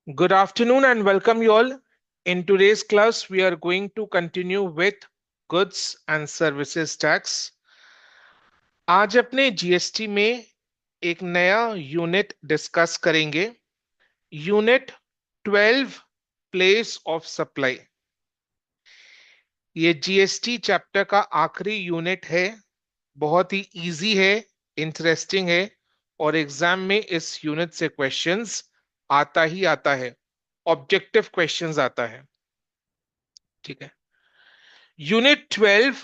Good afternoon and welcome you all. In today's class, we are going to continue with goods and services tax. आज अपने GST में एक नया unit discuss करेंगे। Unit 12 place of supply. ये GST chapter का आखिरी unit है। बहुत ही इजी है, इंटरेस्टिंग है और एग्जाम में इस यूनिट से क्वेश्चंस आता ही आता है। ऑब्जेक्टिव क्वेश्चंस आता है। ठीक है। Unit 12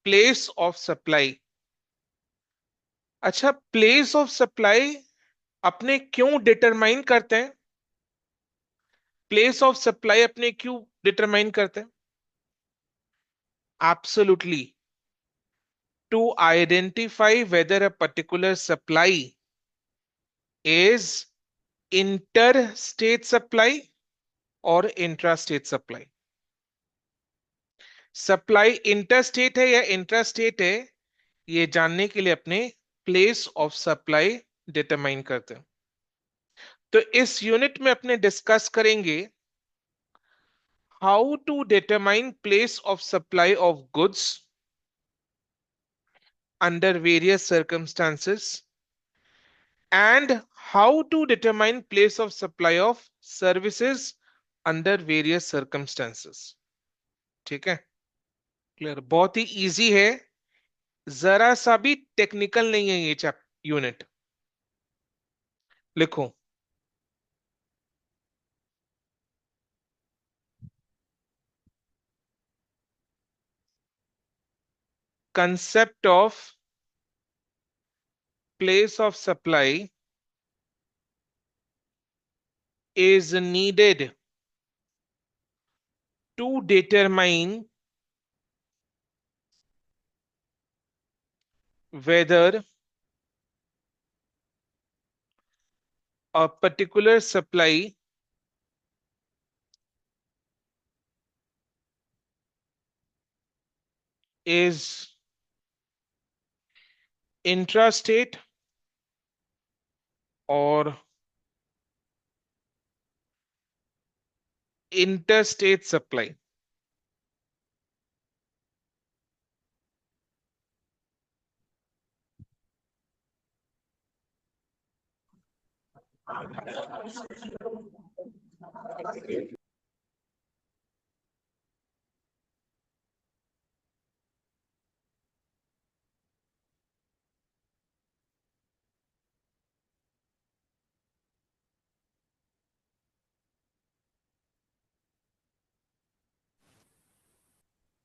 place of supply. अच्छा, प्लेस ऑफ सप्लाई अपने क्यों डिटरमाइन करते हैं? प्लेस ऑफ सप्लाई अपने क्यों डिटरमाइन करते हैं? Absolutely, to identify whether a particular supply is inter state supply और intra state supply. Supply inter state है या इंट्रा स्टेट है, ये जानने के लिए अपने प्लेस ऑफ सप्लाई डिटरमाइन करते हैं। तो इस यूनिट में अपने डिस्कस करेंगे how to determine place of supply of goods under various circumstances and how to determine place of supply of services under various circumstances। ठीक है, क्लियर? बहुत ही इजी है, जरा सा भी टेक्निकल नहीं है ये चैप यूनिट। लिखो, concept of place of supply is needed to determine whether a particular supply is intrastate or interstate supply।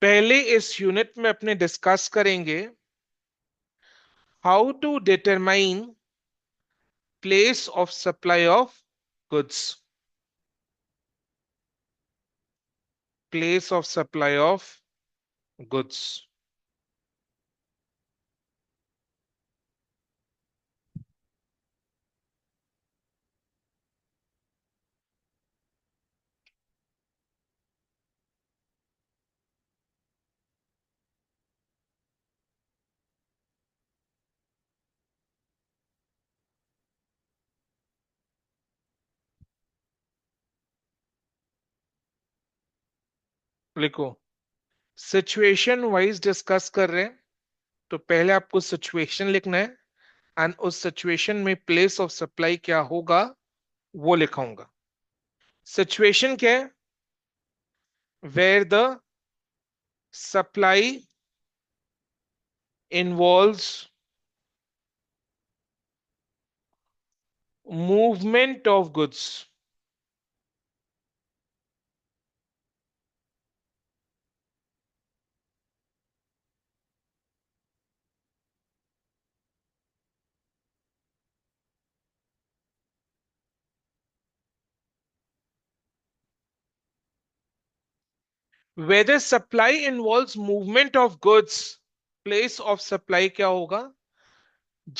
पहले इस यूनिट में अपने डिस्कस करेंगे how to determine place of supply of goods. Place of supply of goods. लिखो, situation wise discuss कर रहे हैं, तो पहले आपको सिचुएशन लिखना है एंड उस सिचुएशन में प्लेस ऑफ सप्लाई क्या होगा वो लिखाऊंगा। सिचुएशन क्या है? Where the supply involves movement of goods. Whether supply involves movement of goods, place of supply क्या होगा?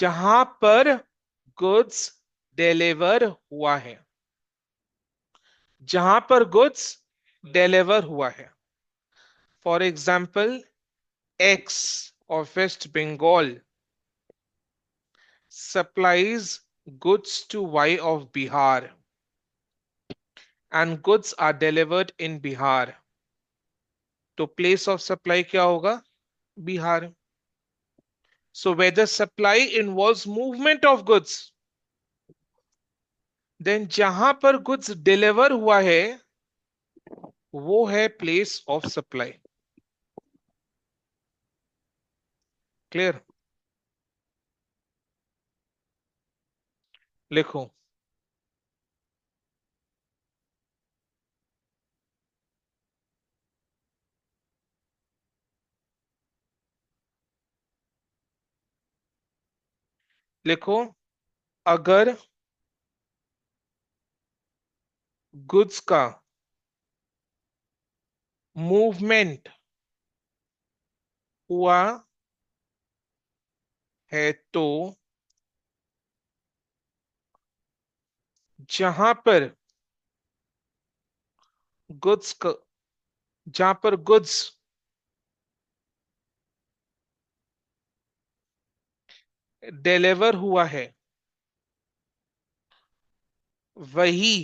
जहां पर गुड्स डिलीवर हुआ है। जहां पर गुड्स डिलीवर हुआ है। For example, X of West Bengal supplies goods to Y of Bihar. And goods are delivered in Bihar. तो प्लेस ऑफ सप्लाई क्या होगा? Bihar. So whether supply involves movement of goods, then जहां पर गुड्स डिलीवर हुआ है वो है प्लेस ऑफ सप्लाई। क्लियर? लिखो। लिखो, अगर गुड्स का मूवमेंट हुआ है तो जहां पर गुड्स जहां पर गुड्स डिलीवर हुआ है वही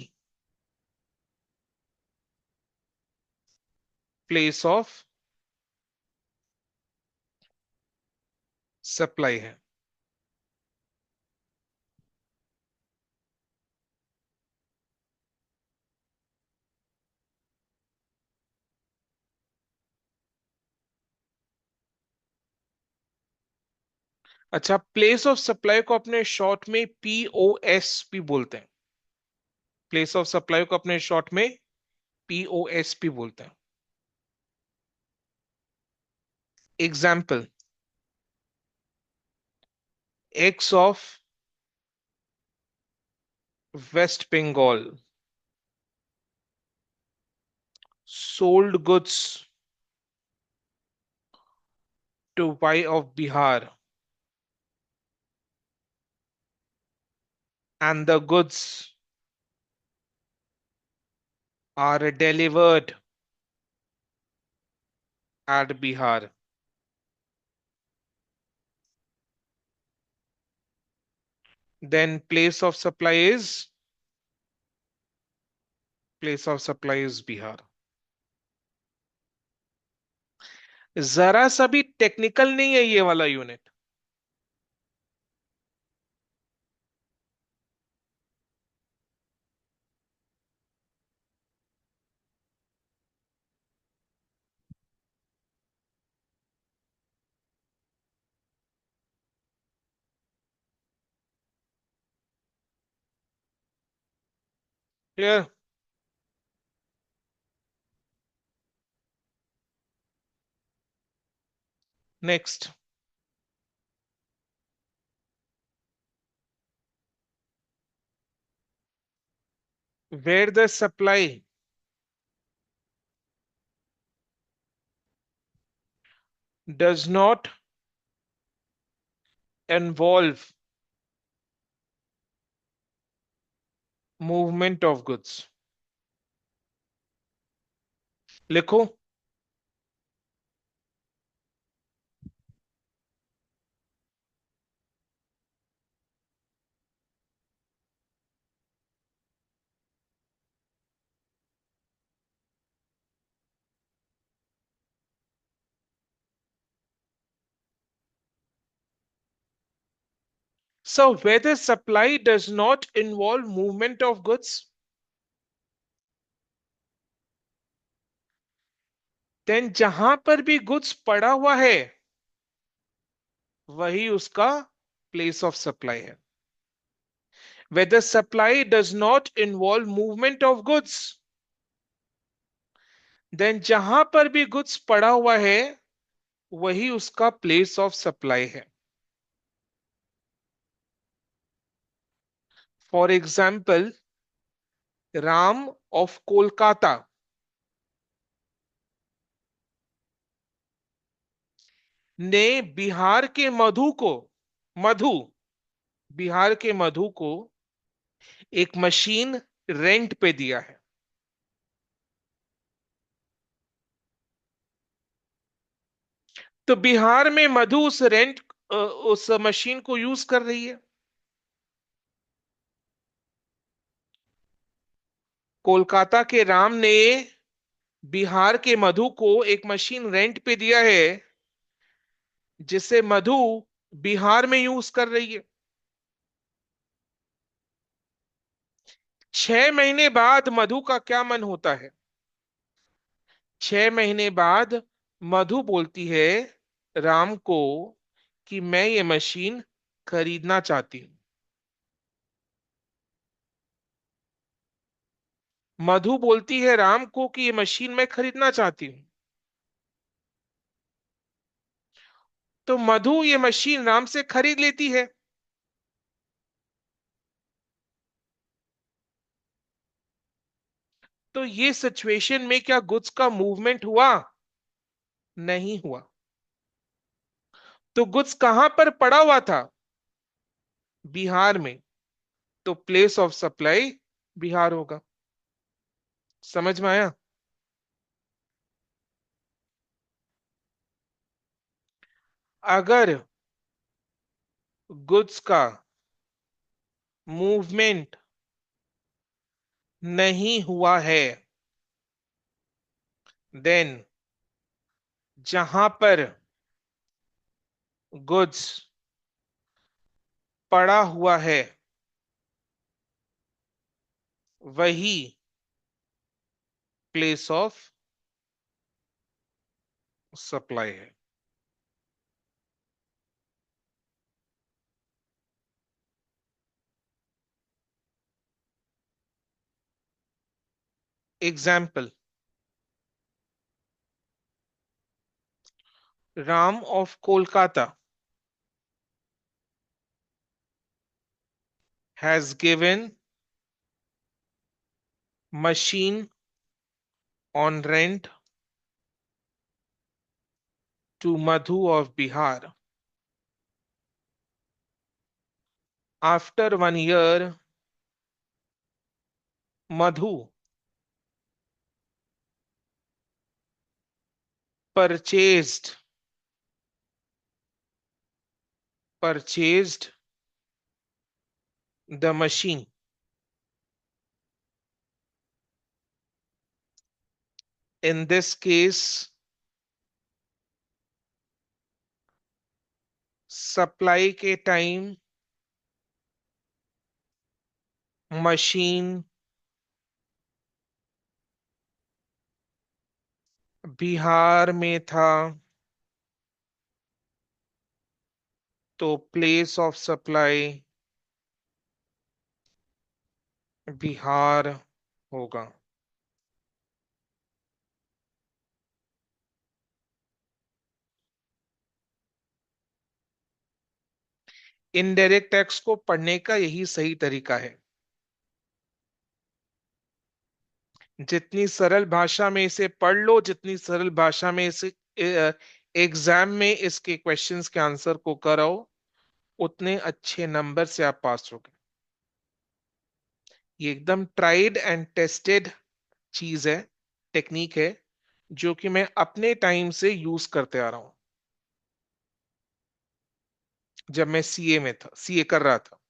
प्लेस ऑफ सप्लाई है। अच्छा, प्लेस ऑफ सप्लाई को अपने शॉर्ट में पीओएस भी बोलते हैं। प्लेस ऑफ सप्लाई को अपने शॉर्ट में पीओएस भी बोलते हैं। Example, X of West Bengal sold goods to Y of Bihar, and the goods are delivered at Bihar. Then place of supply is Bihar. जरा सा भी टेक्निकल नहीं है ये वाला unit. Clear? Next, where the supply does not involve movement of goods। लिखो, so where the supply does not involve movement of goods, then जहां पर भी गुड्स पड़ा हुआ है वही उसका प्लेस ऑफ सप्लाई है। Where the supply does not involve movement of goods, then जहां पर भी गुड्स पड़ा हुआ है वही उसका प्लेस ऑफ सप्लाई है। For example, Ram of Kolkata ने मधु बिहार के मधु को एक मशीन रेंट पे दिया है। तो बिहार में मधु उस मशीन को यूज कर रही है। कोलकाता के राम ने बिहार के मधु को एक मशीन रेंट पे दिया है, जिसे मधु बिहार में यूज कर रही है। 6 महीने बाद मधु का क्या मन होता है? 6 महीने बाद मधु बोलती है राम को कि मैं ये मशीन खरीदना चाहती हूँ। मधु बोलती है राम को कि ये मशीन मैं खरीदना चाहती हूँ। तो मधु ये मशीन राम से खरीद लेती है। तो ये सिचुएशन में क्या गुड्स का मूवमेंट हुआ? नहीं हुआ। तो गुड्स कहां पर पड़ा हुआ था? बिहार में। तो प्लेस ऑफ सप्लाई बिहार होगा। समझ में आया? अगर गुड्स का मूवमेंट नहीं हुआ है, देन जहां पर गुड्स पड़ा हुआ है वही प्लेस ऑफ सप्लाई है। Example, Ram of Kolkata has given machine on rent to Madhu of Bihar. After 1 year, Madhu purchased purchased the machine. In this case, supply के टाइम मशीन बिहार में था, तो प्लेस ऑफ सप्लाई बिहार होगा। इनडायरेक्ट टैक्स को पढ़ने का यही सही तरीका है। जितनी सरल भाषा में इसे पढ़ लो, जितनी सरल भाषा में इसे एग्जाम में इसके क्वेश्चंस के आंसर को कराओ, उतने अच्छे नंबर से आप पास होगे। ये एकदम ट्राइड एंड टेस्टेड चीज है, टेक्निक है, जो कि मैं अपने टाइम से यूज करते आ रहा हूं, जब मैं सीए में था, सीए कर रहा था।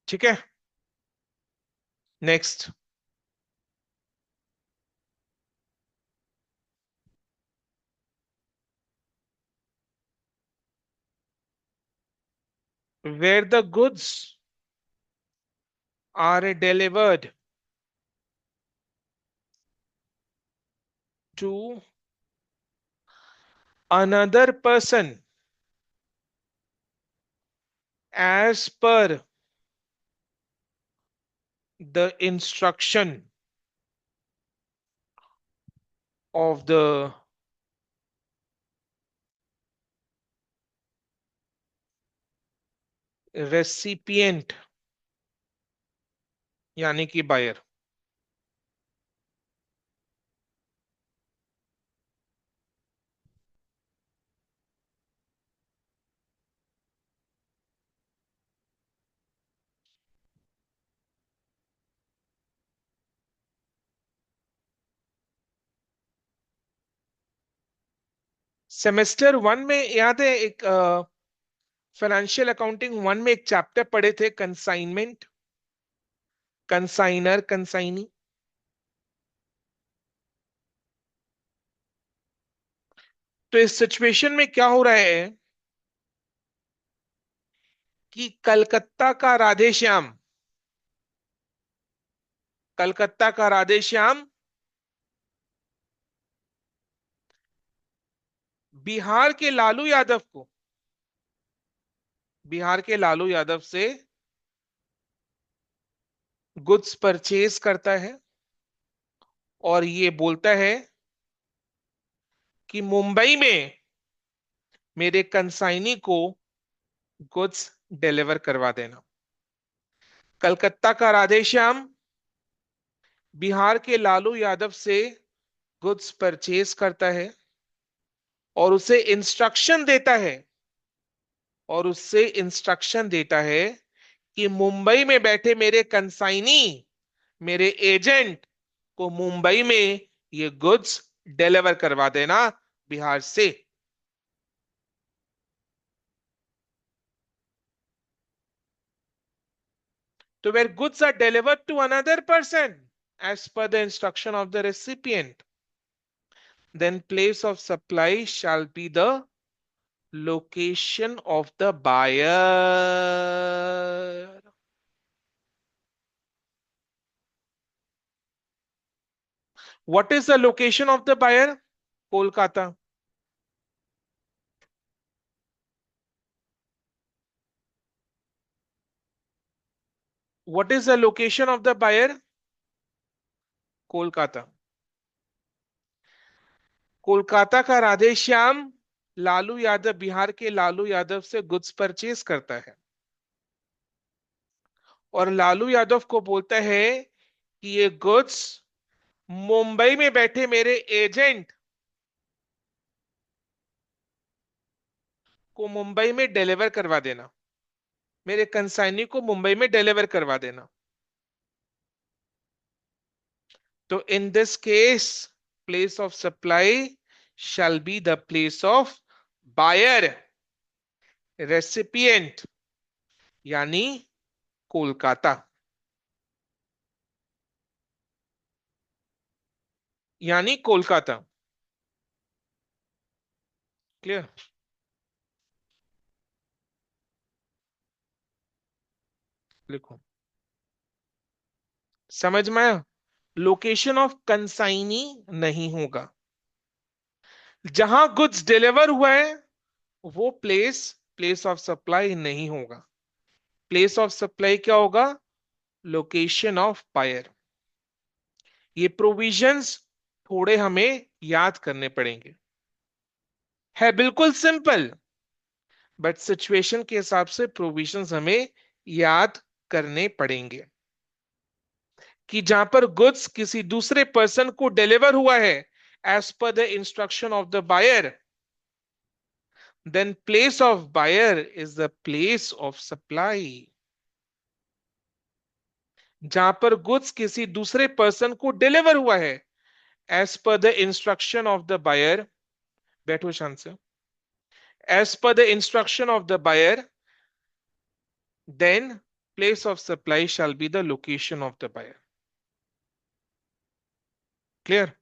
ठीक है, next. Where the goods are delivered to another person as per the instruction of the recipient यानी कि बायर। सेमेस्टर वन में याद है, एक फाइनेंशियल अकाउंटिंग वन में एक चैप्टर पढ़े थे, कंसाइनमेंट, कंसाइनर, कंसाइनी। तो इस सिचुएशन में क्या हो रहा है कि कलकत्ता का राधेश्याम, कलकत्ता का राधेश्याम बिहार के लालू यादव को, बिहार के लालू यादव से गुड्स परचेज करता है और ये बोलता है कि मुंबई में मेरे कंसाइनी को गुड्स डिलीवर करवा देना। कलकत्ता का राधेश्याम बिहार के लालू यादव से गुड्स परचेज करता है और उसे इंस्ट्रक्शन देता है, और उससे इंस्ट्रक्शन देता है कि मुंबई में बैठे मेरे कंसाइनी, मेरे एजेंट को मुंबई में ये गुड्स डिलीवर करवा देना बिहार से। तो where goods are delivered to another person as per the instruction of the recipient, then place of supply shall be the location of the buyer. What is the location of the buyer? Kolkata. What is the location of the buyer? Kolkata. Kolkata का राधेश्याम लालू यादव, बिहार के लालू यादव से goods purchase करता है और लालू यादव को बोलता है कि ये गुड्स मुंबई में बैठे मेरे एजेंट को मुंबई में डिलीवर करवा देना, मेरे कंसाइनी को मुंबई में डिलीवर करवा देना। तो in this case place of supply shall be the place of buyer, recipient, यानी कोलकाता, यानी कोलकाता। क्लियर? लिखो, समझ में आया? लोकेशन ऑफ कंसाइनी नहीं होगा, जहां गुड्स डिलीवर हुआ है वो प्लेस, प्लेस ऑफ सप्लाई नहीं होगा। प्लेस ऑफ सप्लाई क्या होगा? Location of buyer. ये प्रोविजंस थोड़े हमें याद करने पड़ेंगे, है बिल्कुल सिंपल, बट सिचुएशन के हिसाब से प्रोविजंस हमें याद करने पड़ेंगे। कि जहां पर गुड्स किसी दूसरे पर्सन को डिलीवर हुआ है as per the instruction of the buyer, then place of buyer is the place of supply. जहां पर गुड्स किसी दूसरे पर्सन को डिलीवर हुआ है as per the instruction of the buyer, बैठो शांत से, as per the instruction of the buyer, then place of supply shall be the location of the buyer. Clear?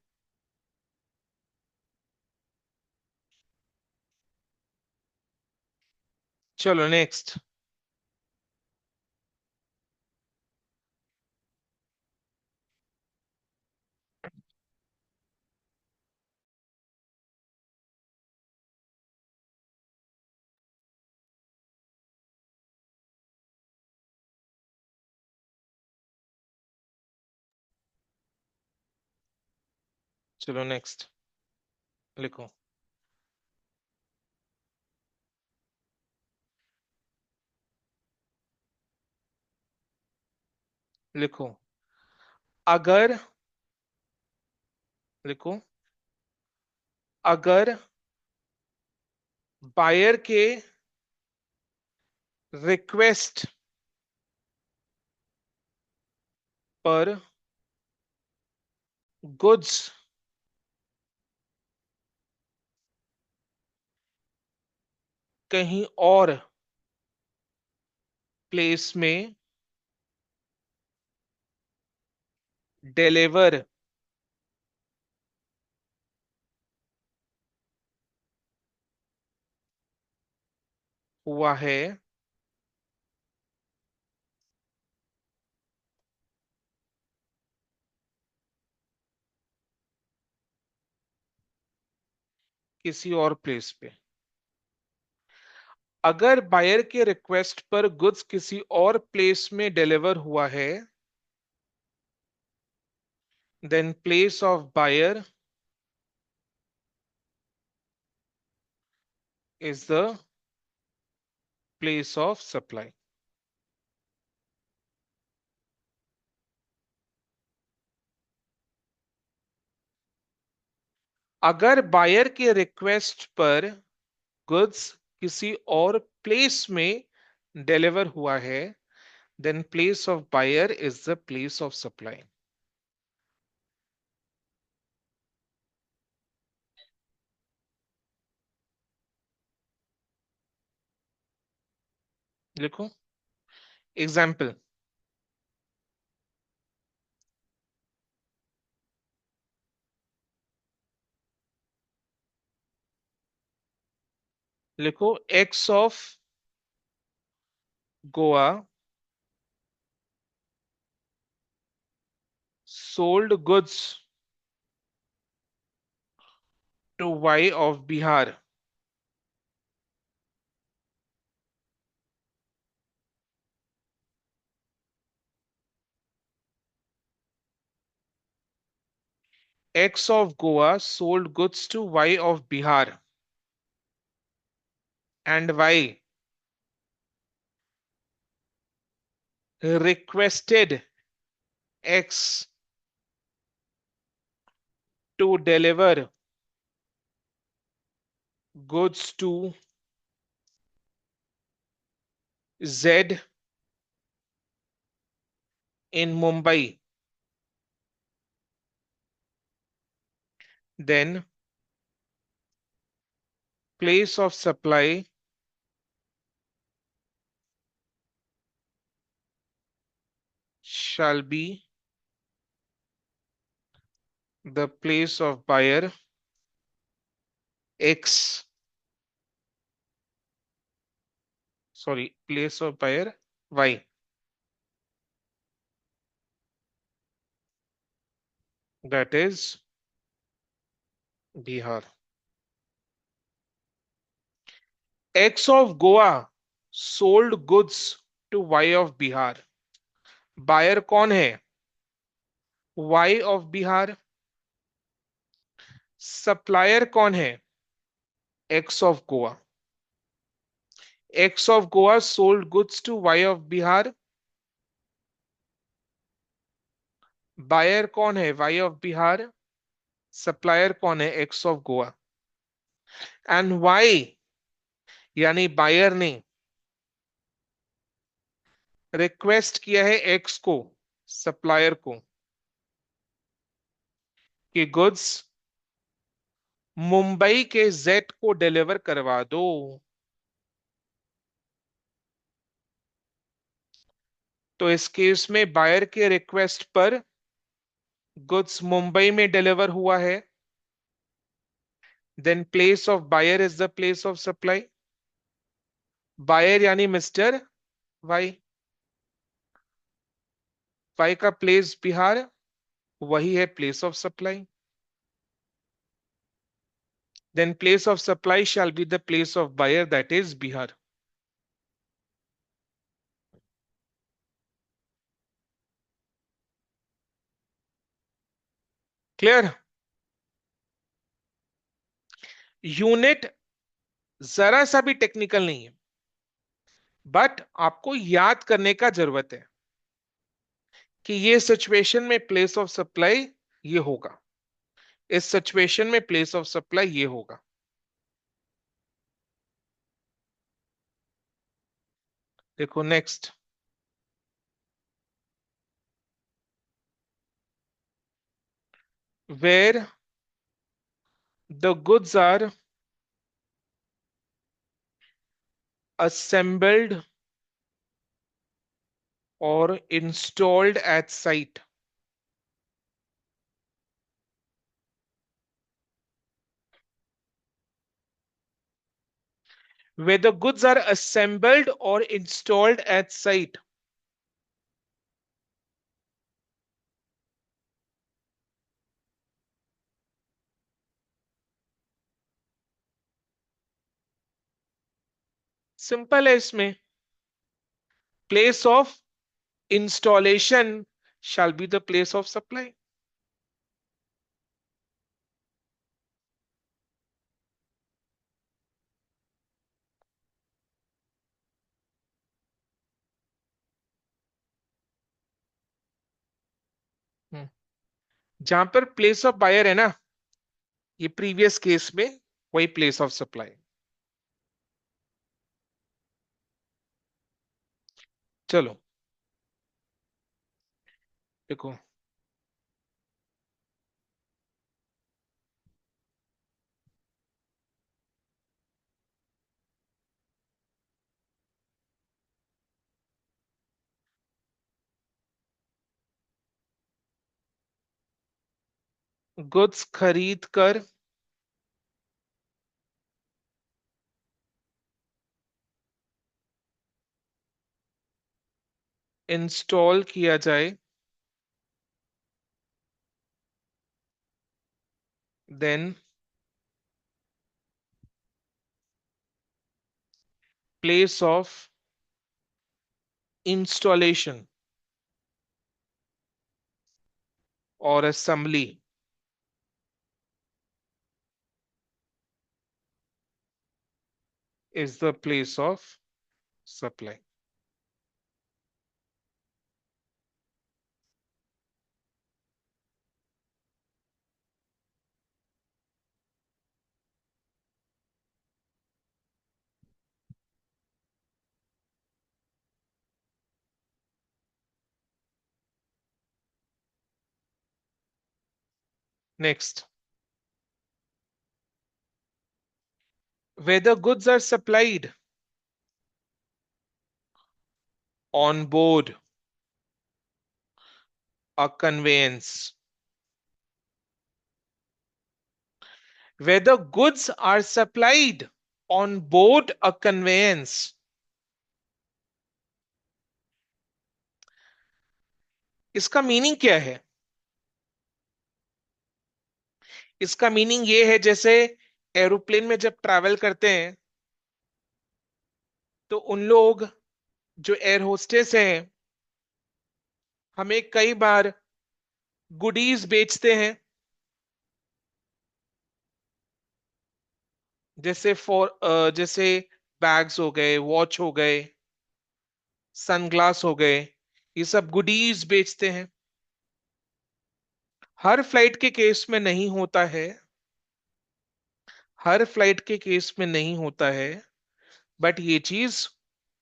चलो नेक्स्ट। चलो नेक्स्ट लिखो। लिखो, अगर, लिखो, अगर बायर के रिक्वेस्ट पर गुड्स कहीं और प्लेस में डिलीवर हुआ है, किसी और प्लेस पे। अगर बायर के रिक्वेस्ट पर गुड्स किसी और प्लेस में डिलीवर हुआ है, then place of buyer is the place of supply. अगर बायर के रिक्वेस्ट पर गुड्स किसी और प्लेस में डिलीवर हुआ है, then place of buyer is the place of supply. लिखो एग्जाम्पल। लिखो X of Goa sold goods to Y of Bihar. X of Goa sold goods to Y of Bihar, and Y requested X to deliver goods to Z in Mumbai. Then place of supply shall be the place of buyer X, sorry, place of buyer Y. That is Bihar. X of Goa sold goods to Y of Bihar. Buyer कौन है? Y of Bihar. Supplier कौन है? X of Goa. X of Goa sold goods to Y of Bihar. Buyer कौन है? Y of Bihar. Supplier कौन है? X of Goa. And Y यानी buyer ने रिक्वेस्ट किया है एक्स को, सप्लायर को, कि गुड्स मुंबई के जेड को डिलीवर करवा दो। तो इस केस में बायर के रिक्वेस्ट पर गुड्स मुंबई में डिलीवर हुआ है, then place of buyer is the place of supply. Buyer यानी मिस्टर वाई। वाई का प्लेस बिहार, वही है place of supply. Then place of supply shall be the place of buyer, that is Bihar. Clear? Unit जरा सा भी technical नहीं है, but आपको याद करने का जरूरत है कि ये सिचुएशन में प्लेस ऑफ सप्लाई ये होगा, इस सिचुएशन में प्लेस ऑफ सप्लाई ये होगा। देखो next. Where the goods are assembled or installed at site. Where the goods are assembled or installed at site. Simple है इसमें. Place of installation shall be the place of supply. हम्म. जहां पर place of buyer है ना, ये previous case में वही place of supply. चलो देखो. गुड्स खरीद कर इंस्टॉल किया जाए, देन प्लेस ऑफ इंस्टॉलेशन और assembly is the place of supply. Next. whether goods are supplied on board a conveyance. Whether goods are supplied on board a conveyance. इसका meaning क्या है? इसका मीनिंग ये है, जैसे एरोप्लेन में जब ट्रैवल करते हैं तो उन लोग जो एयर होस्टेस हैं हमें कई बार गुडीज बेचते हैं. जैसे बैग्स हो गए, वॉच हो गए, सनग्लास हो गए, ये सब गुडीज बेचते हैं. हर फ्लाइट के केस में नहीं होता है. हर फ्लाइट के केस में नहीं होता है, बट ये चीज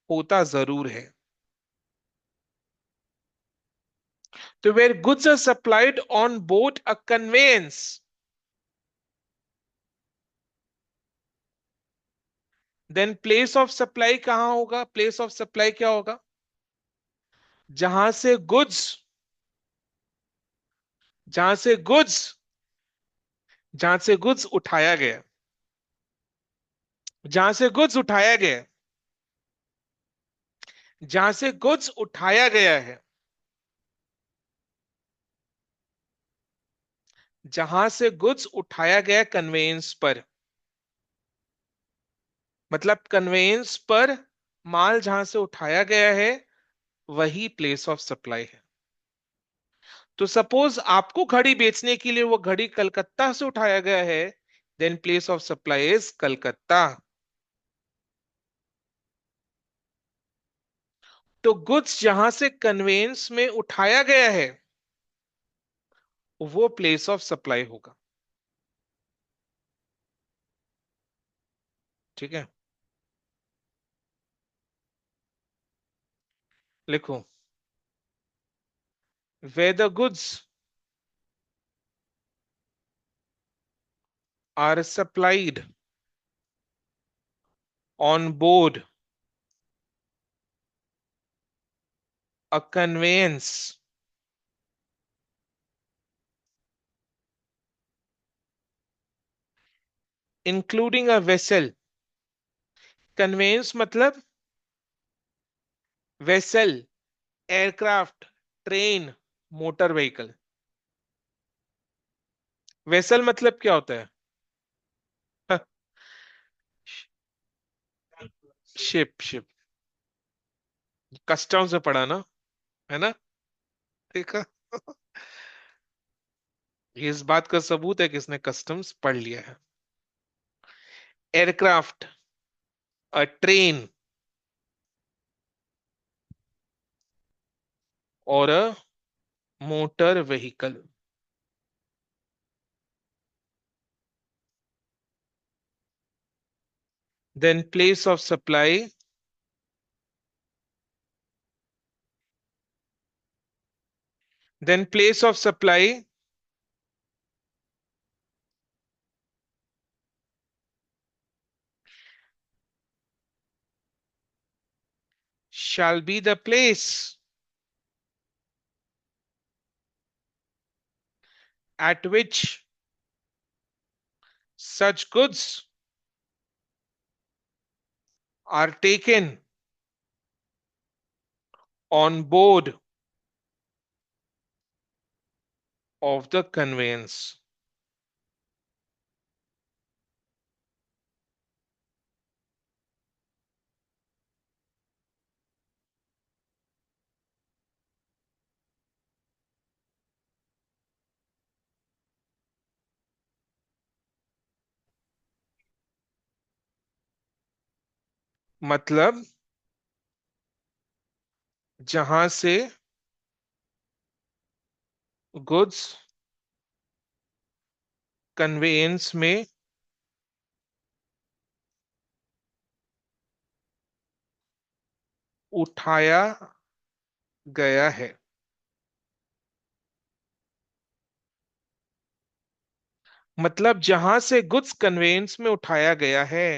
होता जरूर है. तो where goods are supplied on board a conveyance, then place of supply कहां होगा? प्लेस ऑफ सप्लाई क्या होगा? जहां से गुड्स जहां से गुड्स जहां से गुड्स उठाया गया. जहां से गुड्स उठाया गया. जहां से गुड्स उठाया गया है. जहां से गुड्स उठाया गया कन्वेंस पर, मतलब कन्वेंस पर माल जहां से उठाया गया है वही प्लेस ऑफ सप्लाई है. तो सपोज आपको घड़ी बेचने के लिए वो घड़ी कलकत्ता से उठाया गया है, then place of supply is Calcutta. तो गुड्स जहां से कन्वेंस में उठाया गया है वो प्लेस ऑफ सप्लाई होगा. ठीक है. लिखो. where the goods are supplied on board a conveyance including a vessel. Conveyance मतलब vessel, aircraft, train, motor vehicle. Vessel मतलब क्या होता है? Ship ship. कस्टम से पढ़ा ना, है ना? देखा? ये इस बात का सबूत है कि इसने कस्टम्स पढ़ लिया है। एयरक्राफ्ट, अ ट्रेन और a motor vehicle. Then place of supply, then place of supply shall be the place at which such goods are taken on board of the conveyance। मतलब जहां से गुड्स कन्वेयंस में उठाया गया है। मतलब जहां से गुड्स कन्वेयंस में उठाया गया है।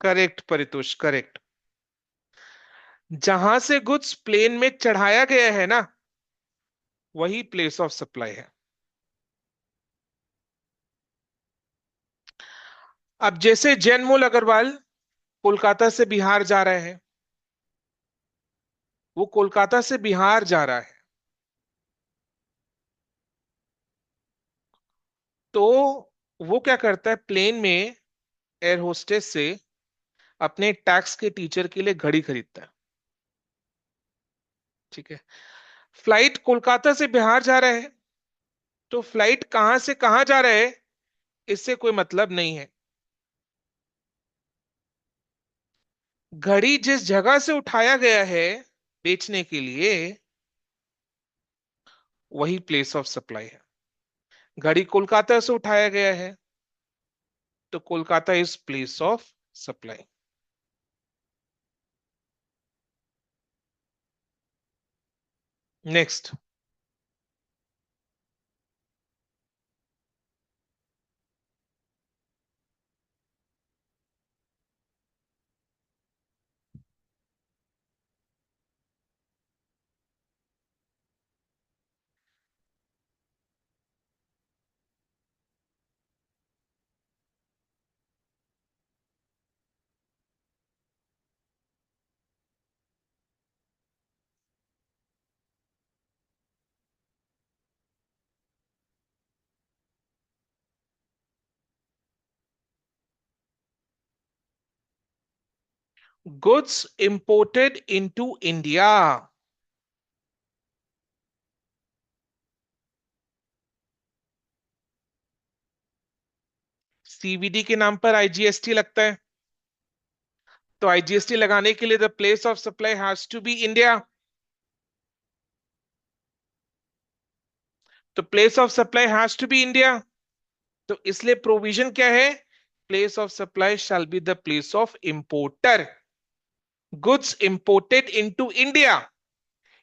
Correct Paritosh, correct. जहां से गुड्स प्लेन में चढ़ाया गया है ना, वही प्लेस ऑफ सप्लाई है। अब जैसे जैनमोल अग्रवाल कोलकाता से बिहार जा रहे हैं, वो कोलकाता से बिहार जा रहा है, तो वो क्या करता है, प्लेन में एयर होस्टेस से अपने टैक्स के टीचर के लिए घड़ी खरीदता है। ठीक है। फ्लाइट कोलकाता से बिहार जा रहा है, तो फ्लाइट कहां से कहां जा रहा है इससे कोई मतलब नहीं है। घड़ी जिस जगह से उठाया गया है बेचने के लिए, वही प्लेस ऑफ सप्लाई है। घड़ी कोलकाता से उठाया गया है, तो Kolkata is place of supply. Next. Goods imported into India. CVD के नाम पर आईजीएसटी लगता है। तो आईजीएसटी लगाने के लिए the place of supply has to be India. तो place of supply has to be India. तो इसलिए प्रोविजन क्या है? Place of supply shall be the place of importer. Goods imported into India,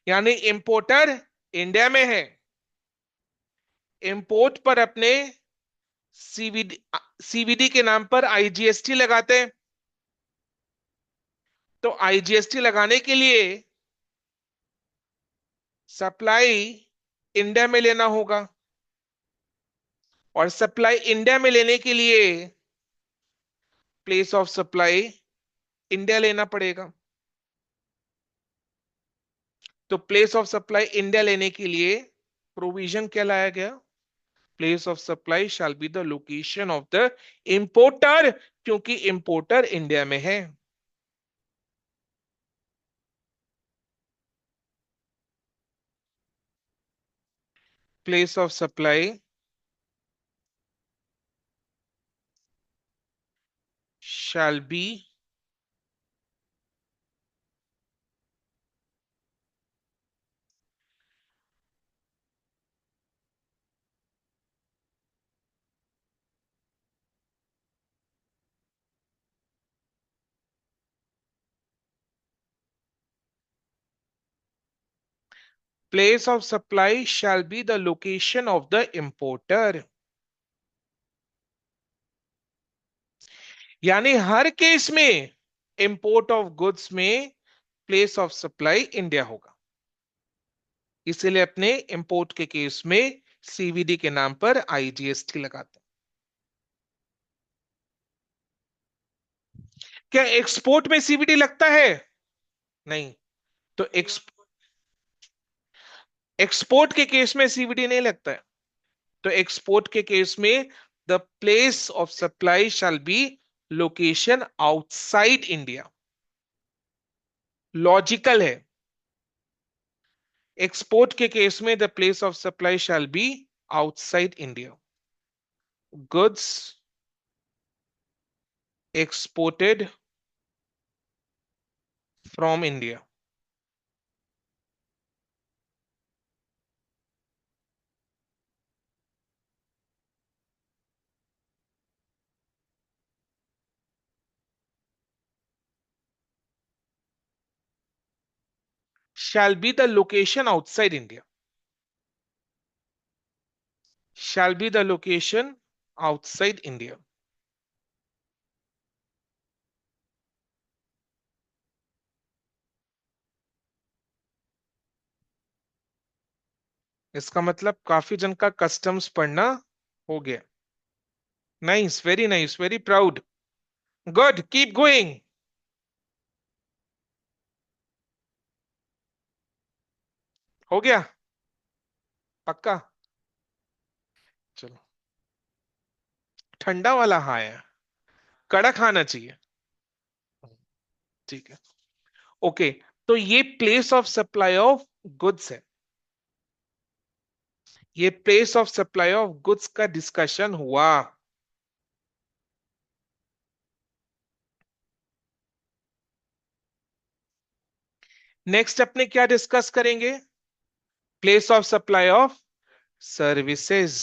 यानी इंपोर्टर इंडिया में है, import पर अपने सीवीडी सीवीडी के नाम पर आईजीएसटी लगाते हैं। तो आईजीएसटी लगाने के लिए सप्लाई इंडिया में लेना होगा, और सप्लाई इंडिया में लेने के लिए प्लेस ऑफ सप्लाई इंडिया लेना पड़ेगा। तो प्लेस ऑफ सप्लाई इंडिया लेने के लिए प्रोविजन क्या लाया गया? Place of supply shall be the location of the importer, क्योंकि इंपोर्टर इंडिया में है। Place of supply shall be place of supply shall be the location of the importer। यानी हर केस में इंपोर्ट ऑफ गुड्स में place of supply India होगा। इसीलिए अपने import के केस में सीवीडी के नाम पर आईजीएसटी लगाते हैं। क्या एक्सपोर्ट में सीवीडी लगता है? नहीं। तो एक्सपोर्ट के केस में सीवीडी नहीं लगता है। तो एक्सपोर्ट के केस में the place of supply shall B location outside India. Logical है। एक्सपोर्ट के केस में the place of supply shall B outside India. Goods exported from India shall be the location outside India। shall be the location outside India। इसका मतलब काफी जन का customs पढ़ना हो गया। Nice, very nice, very proud. Good, keep going. हो गया? पक्का? चलो। ठंडा वाला हाँ है, कड़क खाना चाहिए। ठीक है। ओके। तो ये place of supply of goods है। ये place of supply of goods का डिस्कशन हुआ। नेक्स्ट अपने क्या डिस्कस करेंगे? Place of supply of services.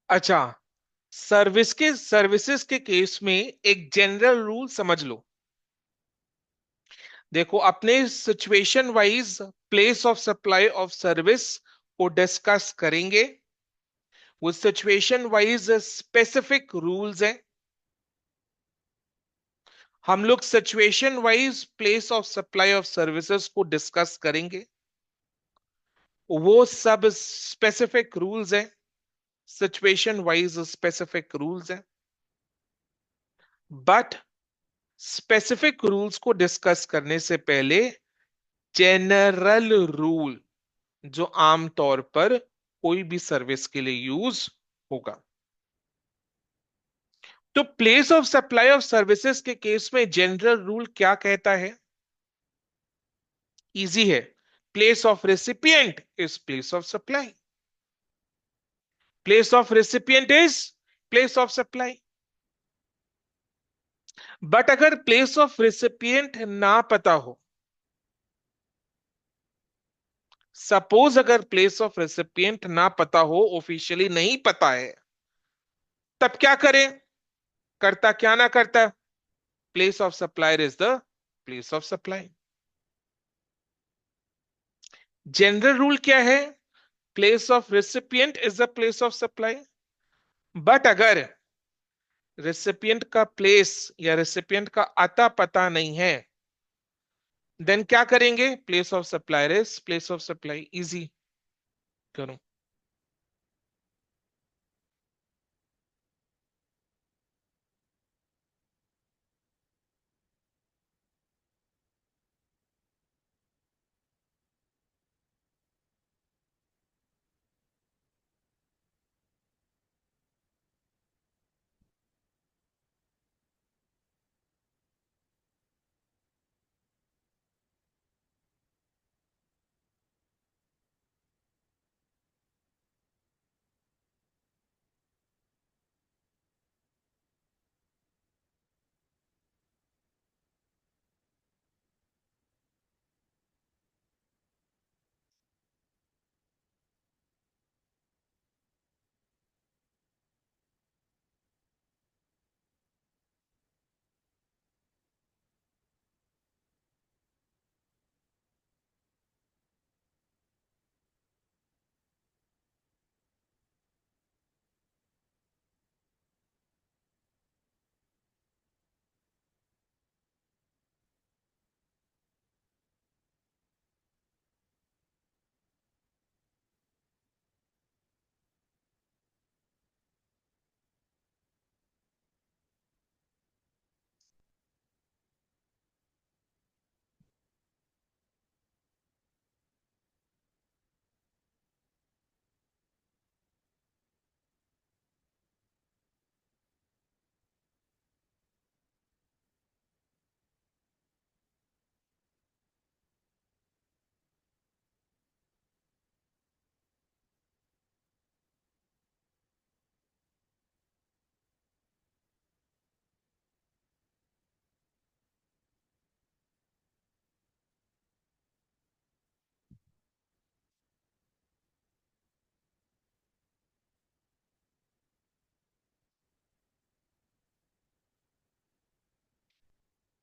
अच्छा, सर्विसेज के केस में एक जनरल रूल समझ लो। देखो, अपने situation wise place of supply of service को डिस्कस करेंगे। वो सिचुएशन वाइज स्पेसिफिक रूल्स हैं। हम लोग situation wise place of supply of services को डिस्कस करेंगे। वो सब स्पेसिफिक रूल्स हैं, सिचुएशन वाइज स्पेसिफिक रूल्स हैं। बट स्पेसिफिक रूल्स को डिस्कस करने से पहले जनरल रूल जो आमतौर पर कोई भी सर्विस के लिए यूज होगा। तो place of supply of services के केस में जनरल रूल क्या कहता है? इजी है। Place of recipient is place of supply, place of recipient is place of supply. But अगर प्लेस ऑफ रेसिपिएंट ना पता हो, सपोज अगर प्लेस ऑफ रेसिपिएंट ना पता हो, ऑफिशियली नहीं पता है, तब क्या करें? करता क्या ना करता, place of supplier is the place of supply. General rule क्या है? Place of recipient is the place of supply. But अगर रेसिपिएंट का प्लेस या रेसिपिएंट का आता पता नहीं है, देन क्या करेंगे? Place of supplier is place of supply. Easy करो।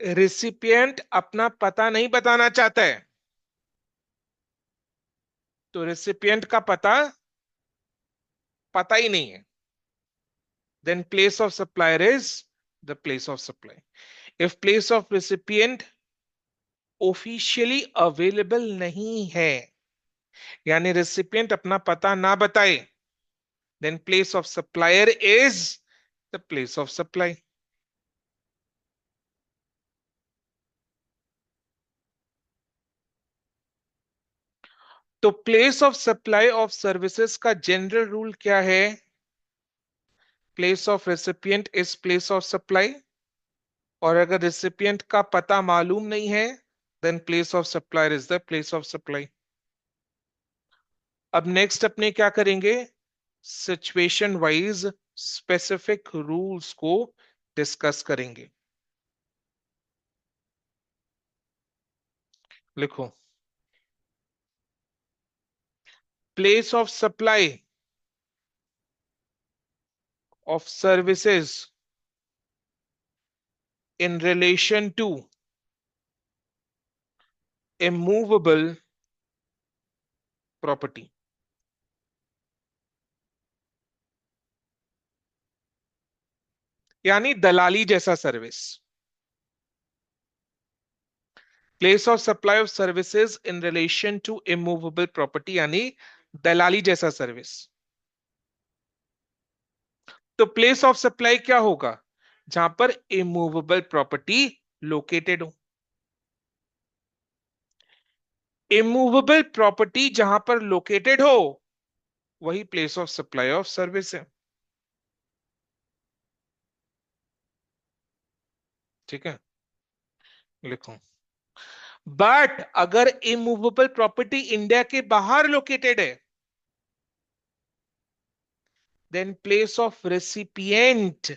रेसिपिएंट अपना पता नहीं बताना चाहता है, तो रेसिपिएंट का पता पता ही नहीं है, then place of supplier is the place of supply. If place of recipient officially available नहीं है, यानी रेसिपिएंट अपना पता ना बताए, then place of supplier is the place of supply. तो place of supply of services का जनरल रूल क्या है? Place of recipient is place of supply. और अगर रेसिपिएंट का पता मालूम नहीं है, then place of supplier is the place of supply. अब नेक्स्ट अपने क्या करेंगे? सिचुएशन वाइज स्पेसिफिक रूल्स को डिस्कस करेंगे। लिखो, place of supply of services in relation to immovable property, यानी दलाली जैसा service. Place of supply of services in relation to immovable property, यानी दलाली जैसा सर्विस। तो प्लेस ऑफ सप्लाई क्या होगा? जहां पर इमूवेबल प्रॉपर्टी लोकेटेड हो। इमूवेबल प्रॉपर्टी जहां पर लोकेटेड हो, वही place of supply of service है। ठीक है, लिखो। बट अगर इमूवेबल प्रॉपर्टी इंडिया के बाहर लोकेटेड है, then place of recipient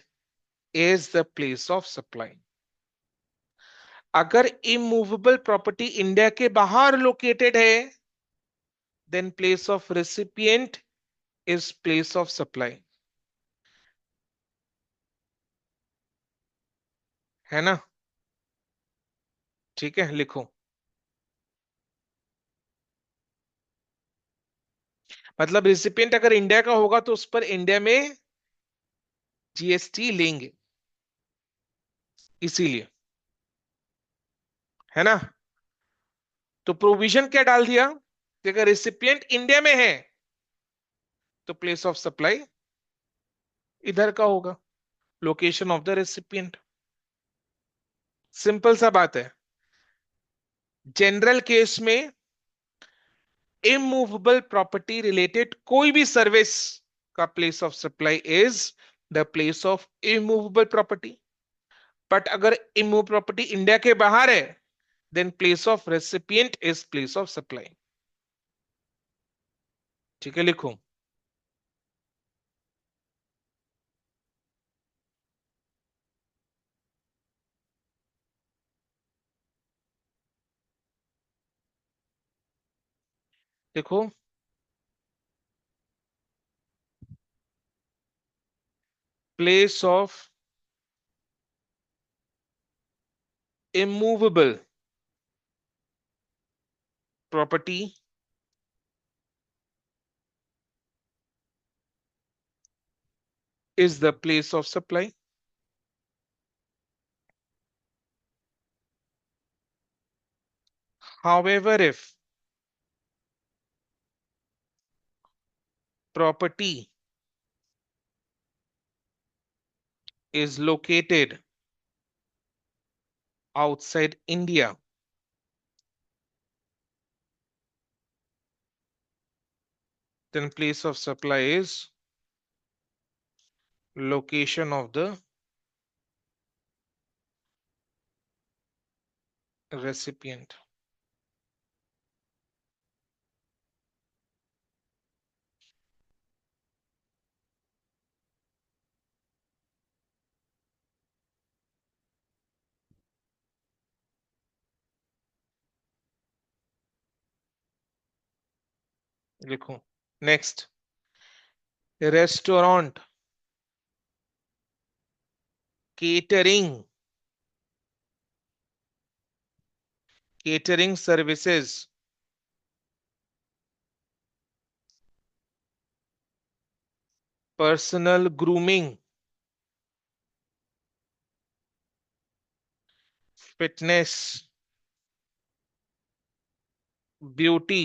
is the place of supply. अगर इमूवेबल प्रॉपर्टी इंडिया के बाहर लोकेटेड है, then place of recipient is place of supply. है ना? ठीक है, लिखो। मतलब रेसिपिएंट अगर इंडिया का होगा तो उस पर इंडिया में जीएसटी लेंगे, इसीलिए। है ना? तो प्रोविजन क्या डाल दिया कि अगर रेसिपिएंट इंडिया में है तो प्लेस ऑफ सप्लाई इधर का होगा, location of the recipient. Simple सा बात है। जनरल केस में इमूवेबल प्रॉपर्टी रिलेटेड कोई भी सर्विस का place of supply is the place of immovable property. But अगर इमूवेबल प्रॉपर्टी इंडिया के बाहर है, then place of recipient is place of supply. ठीक है, लिखो। देखो, place of immovable property is the place of supply. However, if property is located outside India, then place of supply is location of the recipient. लिखो। Next, restaurant, catering, catering services, personal grooming, fitness, beauty,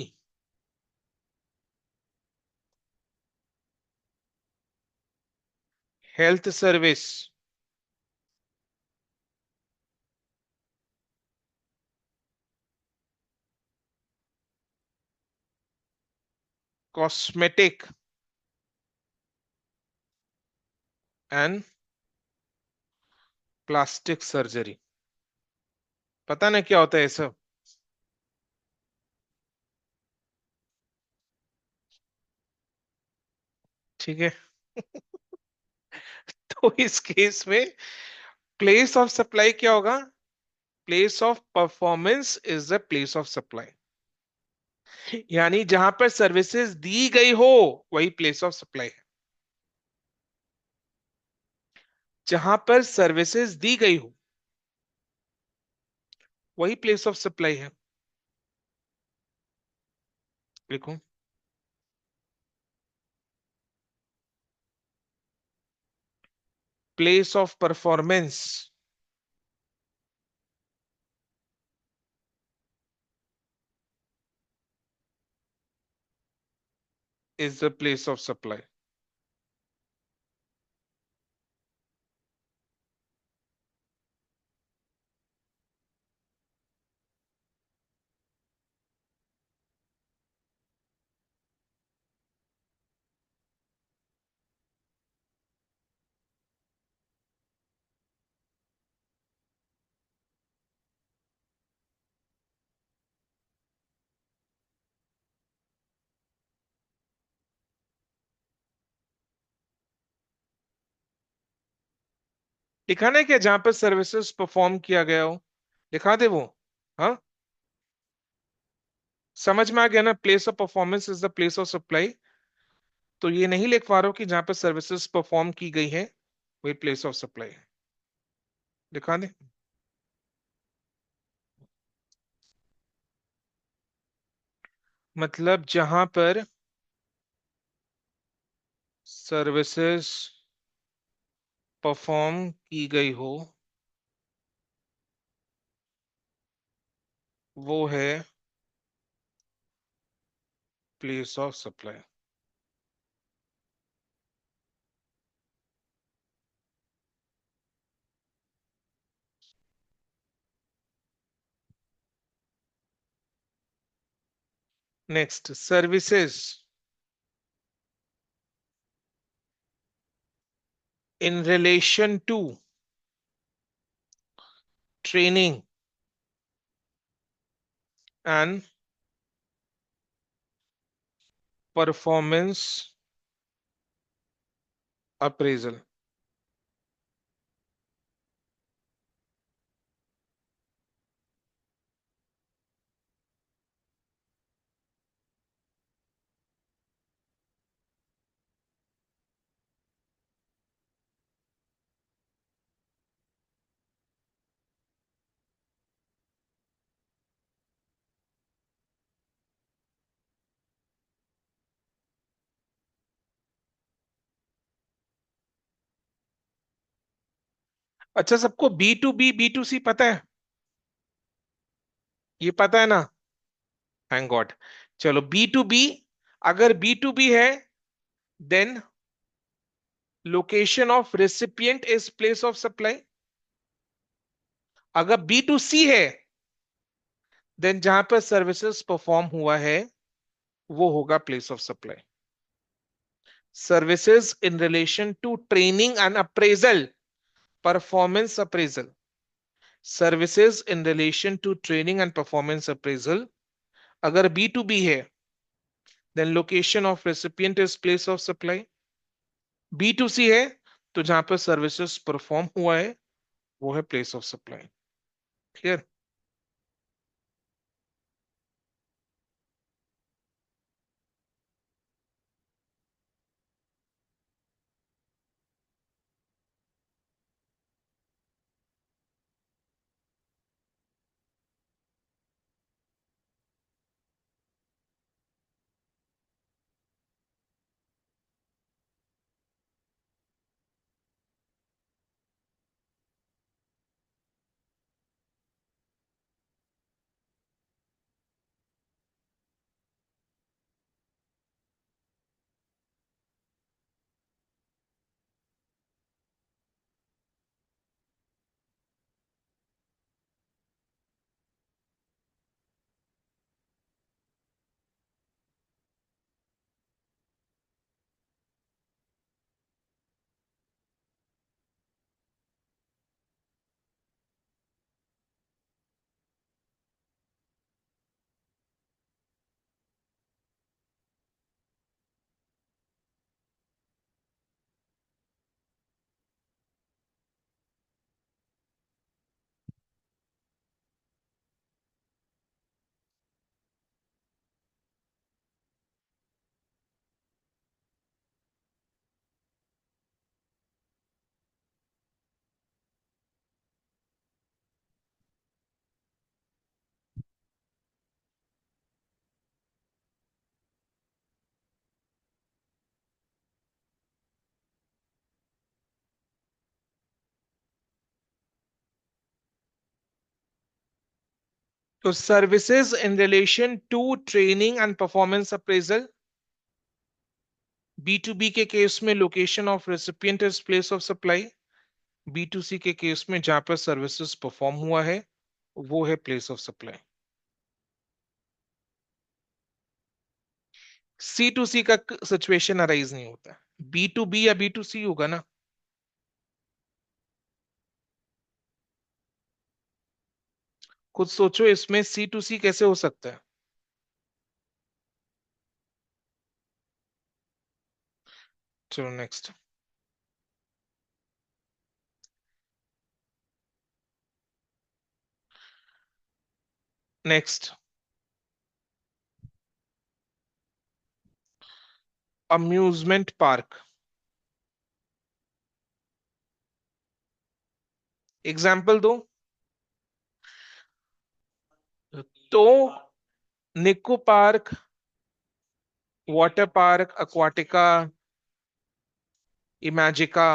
health service, cosmetic and plastic surgery. पता ना क्या होता है ये सब? ठीक है। तो इस केस में प्लेस ऑफ सप्लाई क्या होगा? Place of performance is the place of supply. यानी जहां पर सर्विसेज दी गई हो, वही प्लेस ऑफ सप्लाई है। जहां पर सर्विसेज दी गई हो, वही प्लेस ऑफ सप्लाई है। लिखो। Place of performance is the place of supply. दिखाना है क्या जहां पर सर्विसेज परफॉर्म किया गया हो, दिखा दे वो। हाँ, समझ में आ गया ना, place of performance is the place of supply. तो ये नहीं लिख पा रहा हूं कि जहां पर सर्विसेज परफॉर्म की गई है वही प्लेस ऑफ सप्लाई है। दिखा दे। मतलब जहां पर सर्विसेज परफॉर्म की गई हो वो है place of supply. Next, services in relation to training and performance appraisal. अच्छा, सबको बी टू सी पता है? ये पता है ना? Thank God. चलो, बी टू बी, अगर बी टू बी है then location of recipient is place of supply. अगर बी टू सी है देन जहां पर सर्विसेज परफॉर्म हुआ है वो होगा place of supply. Services in relation to training and appraisal, performance appraisal. Services in relation to training and performance appraisal, अगर बी टू बी है then location of recipient is place of supply. B to C है तो जहां पर services perform हुआ है वो है प्लेस ऑफ सप्लाई। क्लियर? तो services in relation to training and performance appraisal, B to B के केस में location of recipient is place of supply, B to C के केस में जहां पर सर्विसेज परफॉर्म हुआ है वो है place of supply. C to C का सिचुएशन अराइज नहीं होता, बी टू बी या बी टू सी होगा ना। खुद सोचो इसमें सी टू सी कैसे हो सकता है। चलो next. Next, amusement park. Example दो। तो निको पार्क, वाटर पार्क, अक्वाटिका, इमेजिका,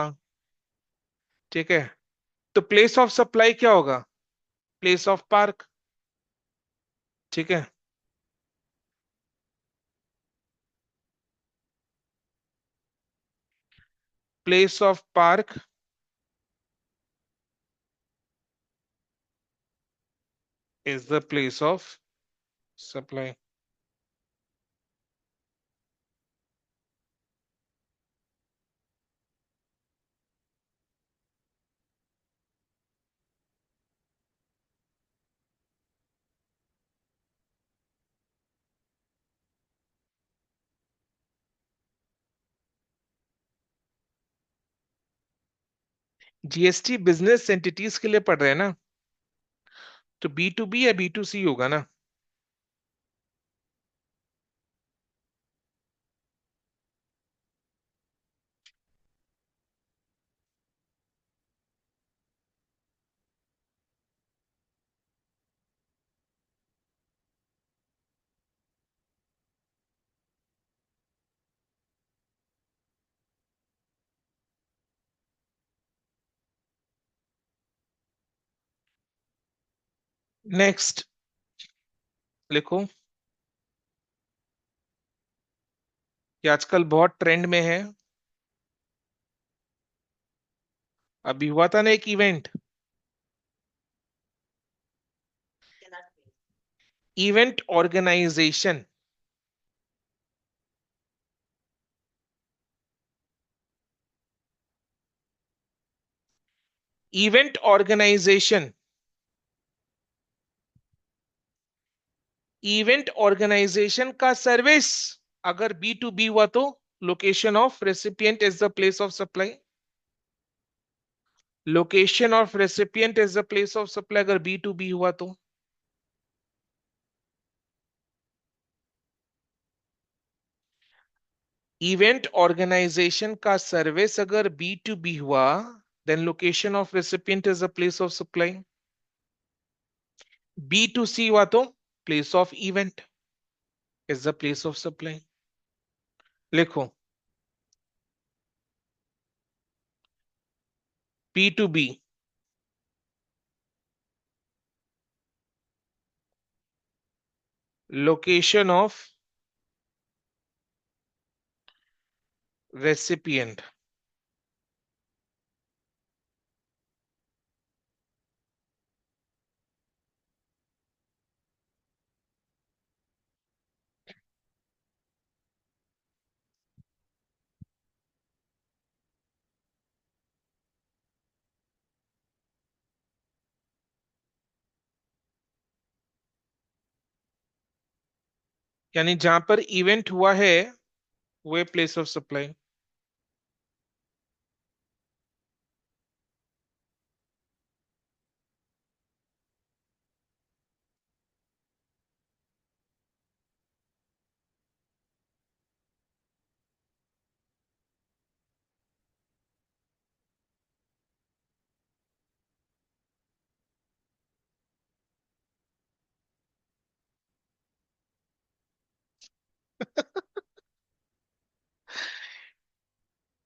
ठीक है। तो प्लेस ऑफ सप्लाई क्या होगा? प्लेस ऑफ पार्क, ठीक है। Place of park is the place of supply. GST business entities के लिए पढ़ रहे हैं ना, तो बी टू बी या बी टू सी होगा ना। नेक्स्ट लिखो, ये आजकल बहुत ट्रेंड में है। अभी हुआ था ना एक event, event organisation. Event organisation, event organisation का सर्विस अगर बी टू बी हुआ तो location of recipient is the place of supply. Location of recipient is the place of supply अगर बी टू बी हुआ तो। इवेंट ऑर्गेनाइजेशन का service अगर B to B हुआ, then location of recipient is the place of supply. B to C हुआ तो place of event is the place of supply. लिखो, B to B, location of recipient, यानी जहां पर इवेंट हुआ है वो प्लेस ऑफ सप्लाई।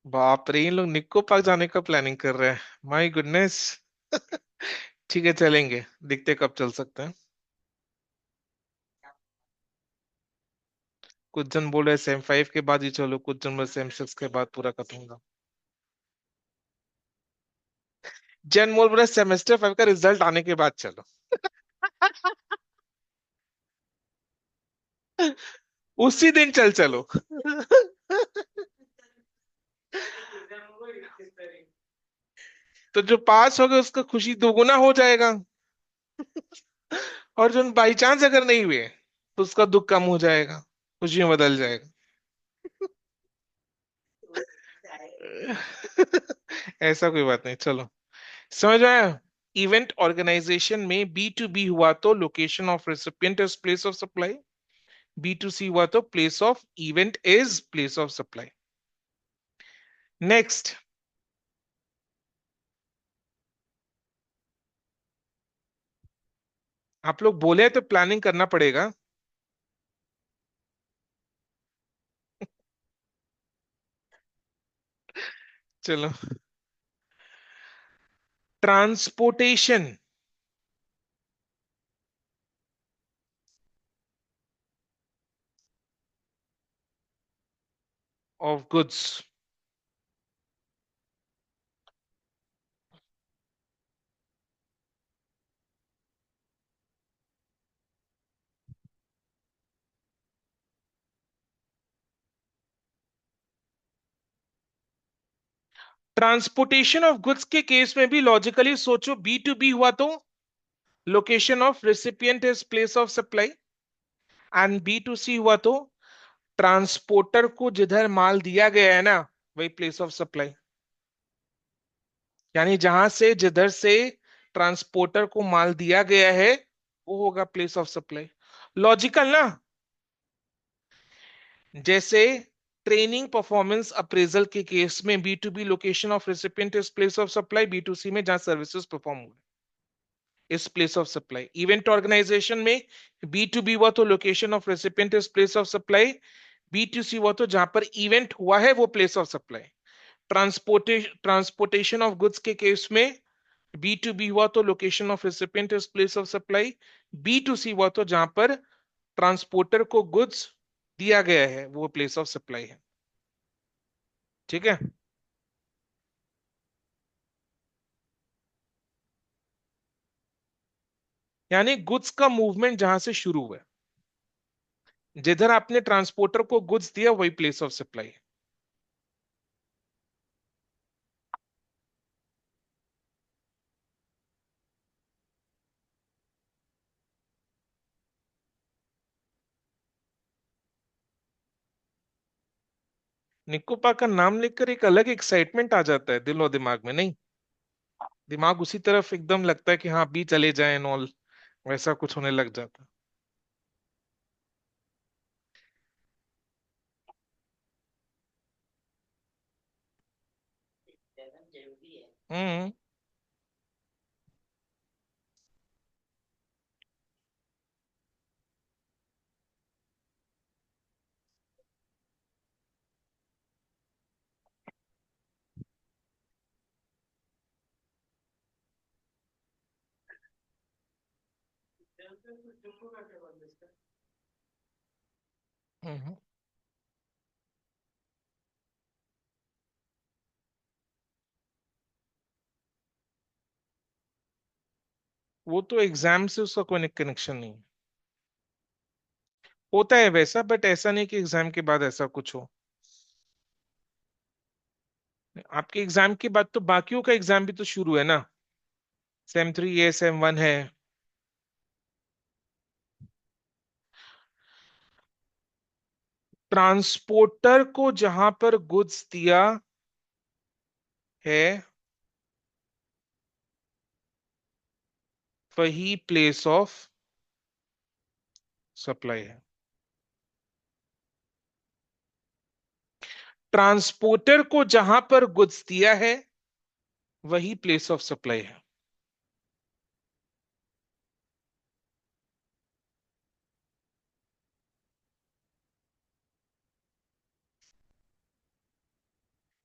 बाप रे, इन लोग निक्को पार्क जाने का प्लानिंग कर रहे हैं। My goodness. ठीक है चलेंगे, देखते कब चल सकते हैं। कुछ जन बोल रहे सेम 5 के बाद ही चलो, कुछ जन बोल सेम 6 के बाद पूरा खत्म होगा। जन बोल रहे सेमेस्टर 5 का रिजल्ट आने के बाद चलो। उसी दिन चल चलो। तो जो पास हो गए उसका खुशी दोगुना हो जाएगा, और जो बाई चांस अगर नहीं हुए तो उसका दुख कम हो जाएगा, खुशी में बदल जाएगा। ऐसा कोई बात नहीं, चलो समझ आया। इवेंट ऑर्गेनाइजेशन में बी टू बी हुआ तो location of recipient is place of supply, B to C हुआ तो place of event is place of supply. Next, आप लोग बोले तो प्लानिंग करना पड़ेगा। चलो, transportation of goods. Transportation of goods के केस में भी लॉजिकली सोचो, बी टू बी हुआ तो location of recipient is place of supply, and B to C हुआ तो ट्रांसपोर्टर को जिधर माल दिया गया है ना, वही प्लेस ऑफ सप्लाई। यानी जहां से जिधर से ट्रांसपोर्टर को माल दिया गया है वो होगा प्लेस ऑफ सप्लाई। लॉजिकल ना। जैसे ट्रेनिंग परफॉर्मेंस अप्रेजल के केस में B to B location of recipient is place of supply, B to C में जहां सर्विसेज परफॉर्म हुए is place of supply. Event organisation में बी टू बी हुआ तो location of recipient is place of supply, B to C हुआ तो जहां पर इवेंट हुआ है वो place of supply. Transportation of goods के केस में बी टू बी हुआ तो location of recipient is place of supply, B to C हुआ तो जहां पर ट्रांसपोर्टर को गुड्स दिया गया है वो प्लेस ऑफ सप्लाई है। ठीक है। यानी गुड्स का मूवमेंट जहां से शुरू हुआ है, जिधर आपने ट्रांसपोर्टर को गुड्स दिया वही प्लेस ऑफ सप्लाई है। निकोपा का नाम लेकर एक अलग एक्साइटमेंट आ जाता है दिल और दिमाग में, नहीं? दिमाग उसी तरफ एकदम लगता है कि हाँ बी चले जाए एंड ऑल, वैसा कुछ होने लग जाता है। हम्म। वो तो एग्जाम से उसका कोई कनेक्शन नहीं है। होता है वैसा, बट ऐसा नहीं कि एग्जाम के बाद ऐसा कुछ हो। आपके एग्जाम के बाद तो बाकियों का एग्जाम भी तो शुरू है ना। सेम 3 है, सेम 1 है। ट्रांसपोर्टर को जहां पर गुड्स दिया है वही प्लेस ऑफ सप्लाई है। ट्रांसपोर्टर को जहां पर गुड्स दिया है वही प्लेस ऑफ सप्लाई है।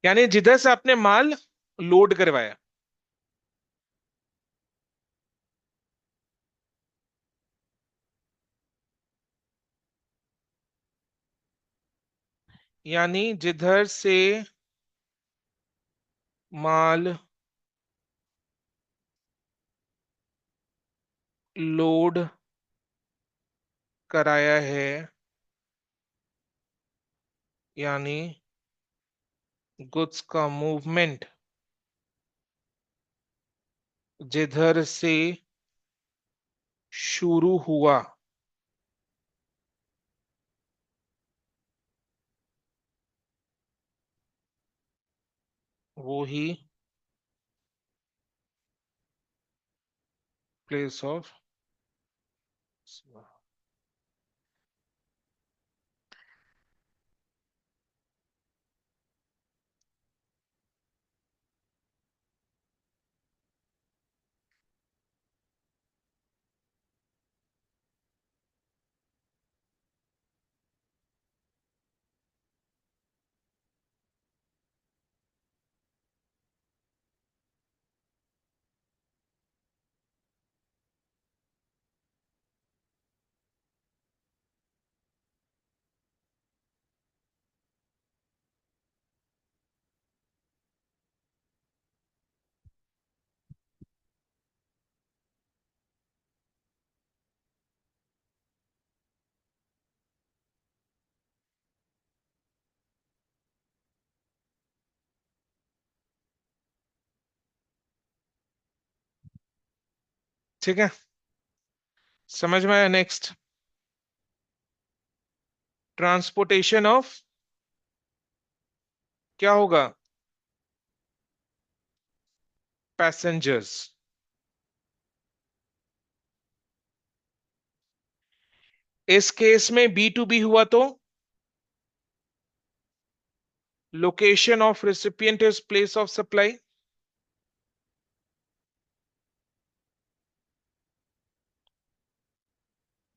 यानी जिधर से आपने माल लोड करवाया, यानी जिधर से माल लोड कराया है, यानी गुड्स का मूवमेंट जिधर से शुरू हुआ, वो ही प्लेस ऑफ। ठीक है, समझ में आया। नेक्स्ट, ट्रांसपोर्टेशन ऑफ क्या होगा, पैसेंजर्स। इस केस में बी टू बी हुआ तो location of recipient is place of supply.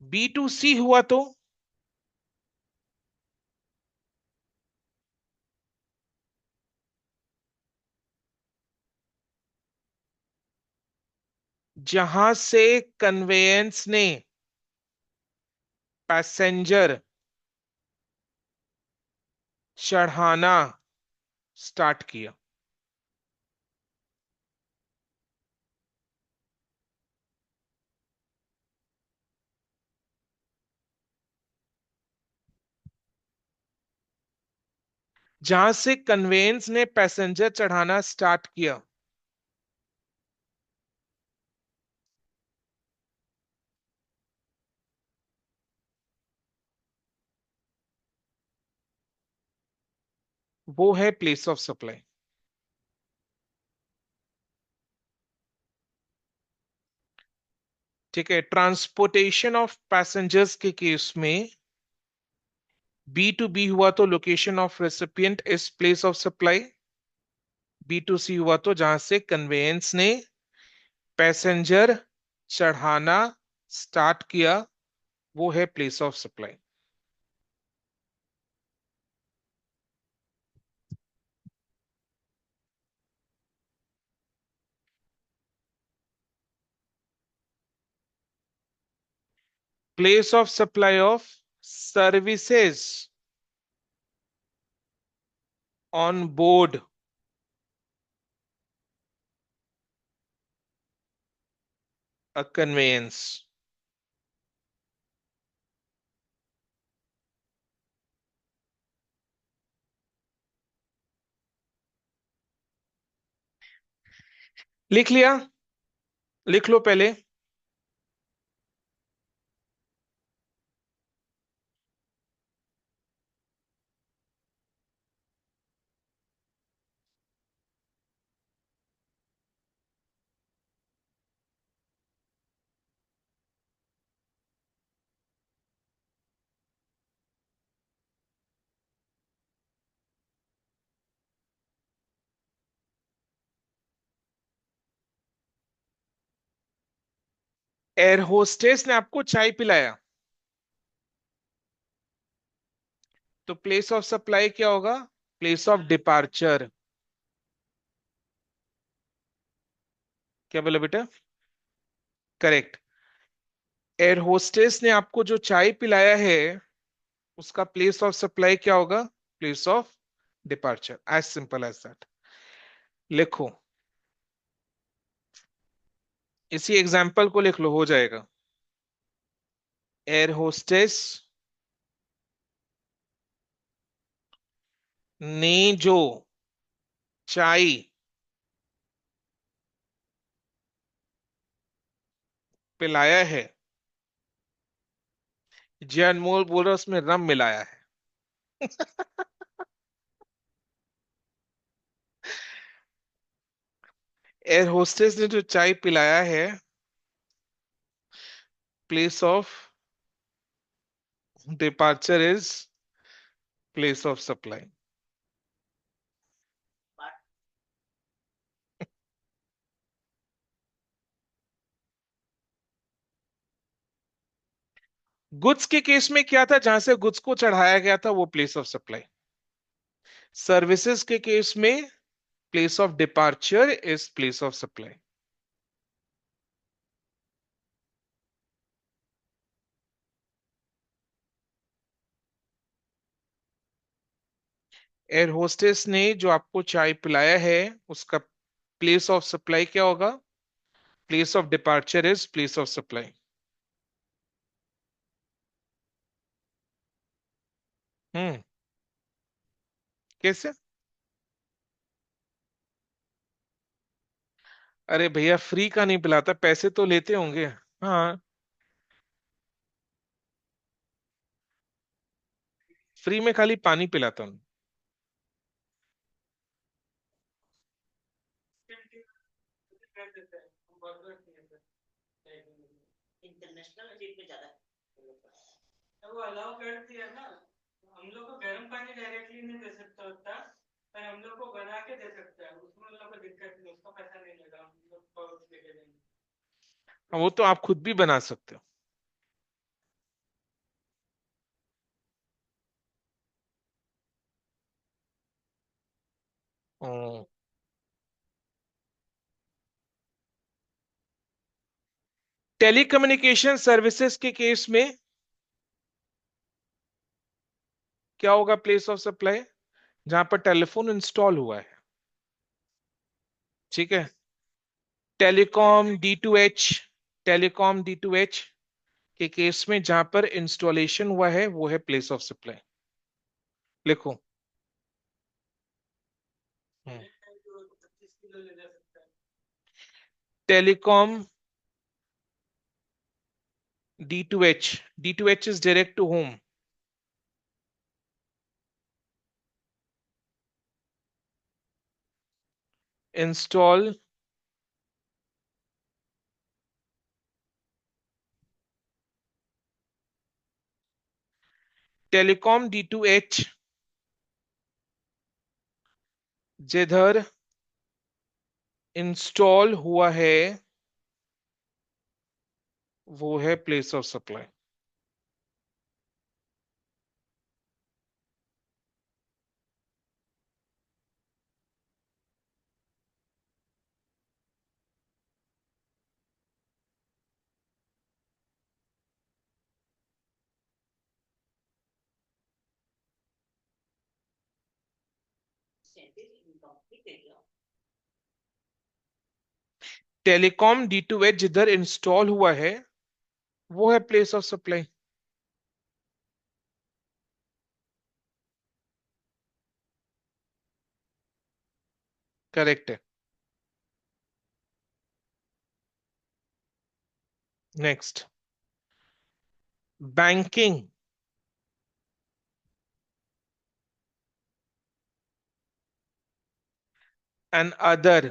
B to C हुआ तो जहां से कन्वेयंस ने पैसेंजर चढ़ाना स्टार्ट किया। जहां से कन्वेयंस ने पैसेंजर चढ़ाना स्टार्ट किया, वो है प्लेस ऑफ सप्लाई। ठीक है, ट्रांसपोर्टेशन ऑफ पैसेंजर्स के केस में बी टू बी हुआ तो location of recipient is place of supply. B to C हुआ तो जहां से कन्वेयंस ने पैसेंजर चढ़ाना स्टार्ट किया, वो है place of supply. Place of supply of services on board a conveyance. लिख लिया, लिख लो पहले। एयर होस्टेस ने आपको चाय पिलाया, तो प्लेस ऑफ सप्लाई क्या होगा, प्लेस ऑफ डिपार्चर। क्या बोला बेटा, करेक्ट। एयर होस्टेस ने आपको जो चाय पिलाया है, उसका प्लेस ऑफ सप्लाई क्या होगा, place of departure, as simple as that. लिखो, इसी एग्जाम्पल को लिख लो, हो जाएगा। एयर होस्टेस ने जो चाय पिलाया है, जे अनमोल बोल रहा है उसमें रम मिलाया है। एयर होस्टेस ने जो चाय पिलाया है, place of departure is place of supply. Goods के केस में क्या था, जहां से गुड्स को चढ़ाया गया था वो प्लेस ऑफ सप्लाई। सर्विसेज के केस में place of departure is place of supply. Air hostess ने जो आपको चाय पिलाया है, उसका प्लेस ऑफ सप्लाई क्या होगा? Place of departure is place of supply. हम्म। कैसे? अरे भैया, फ्री का नहीं पिलाता, पैसे तो लेते होंगे। हाँ, फ्री में खाली पानी पिलाता हूँ। इंटरनेशनल ट्रिप पे ज्यादा वो अलाउ कर दिया ना। हम लोग को गर्म पानी डायरेक्टली नहीं दे सकता होता, पर हम लोग को बना के दे सकता है, उसमें हम लोग को दिक्कत नहीं, उसका पैसा नहीं लगा, हम लोग पाउच लेके देंगे। हाँ, वो तो आप खुद भी बना सकते हो। टेलीकम्युनिकेशन सर्विसेज के केस में क्या होगा प्लेस ऑफ सप्लाई? जहां पर टेलीफोन इंस्टॉल हुआ है। ठीक है। Telecom D to H, telecom D to H के केस में जहां पर इंस्टॉलेशन हुआ है वो है प्लेस ऑफ सप्लाई। लिखो। Telecom D to H, D to H is direct to home. Install telecom D to H जिधर इंस्टॉल हुआ है वो है place of supply. Telecom D to H जिधर इंस्टॉल हुआ है वो है प्लेस ऑफ सप्लाई। करेक्ट है। Next, banking and other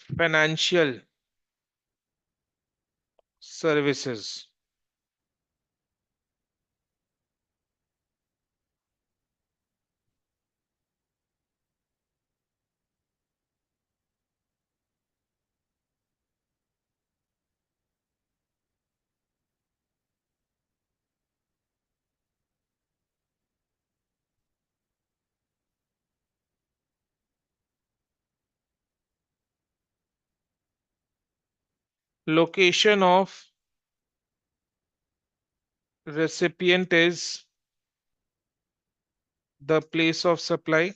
financial services location of recipient is the place of supply,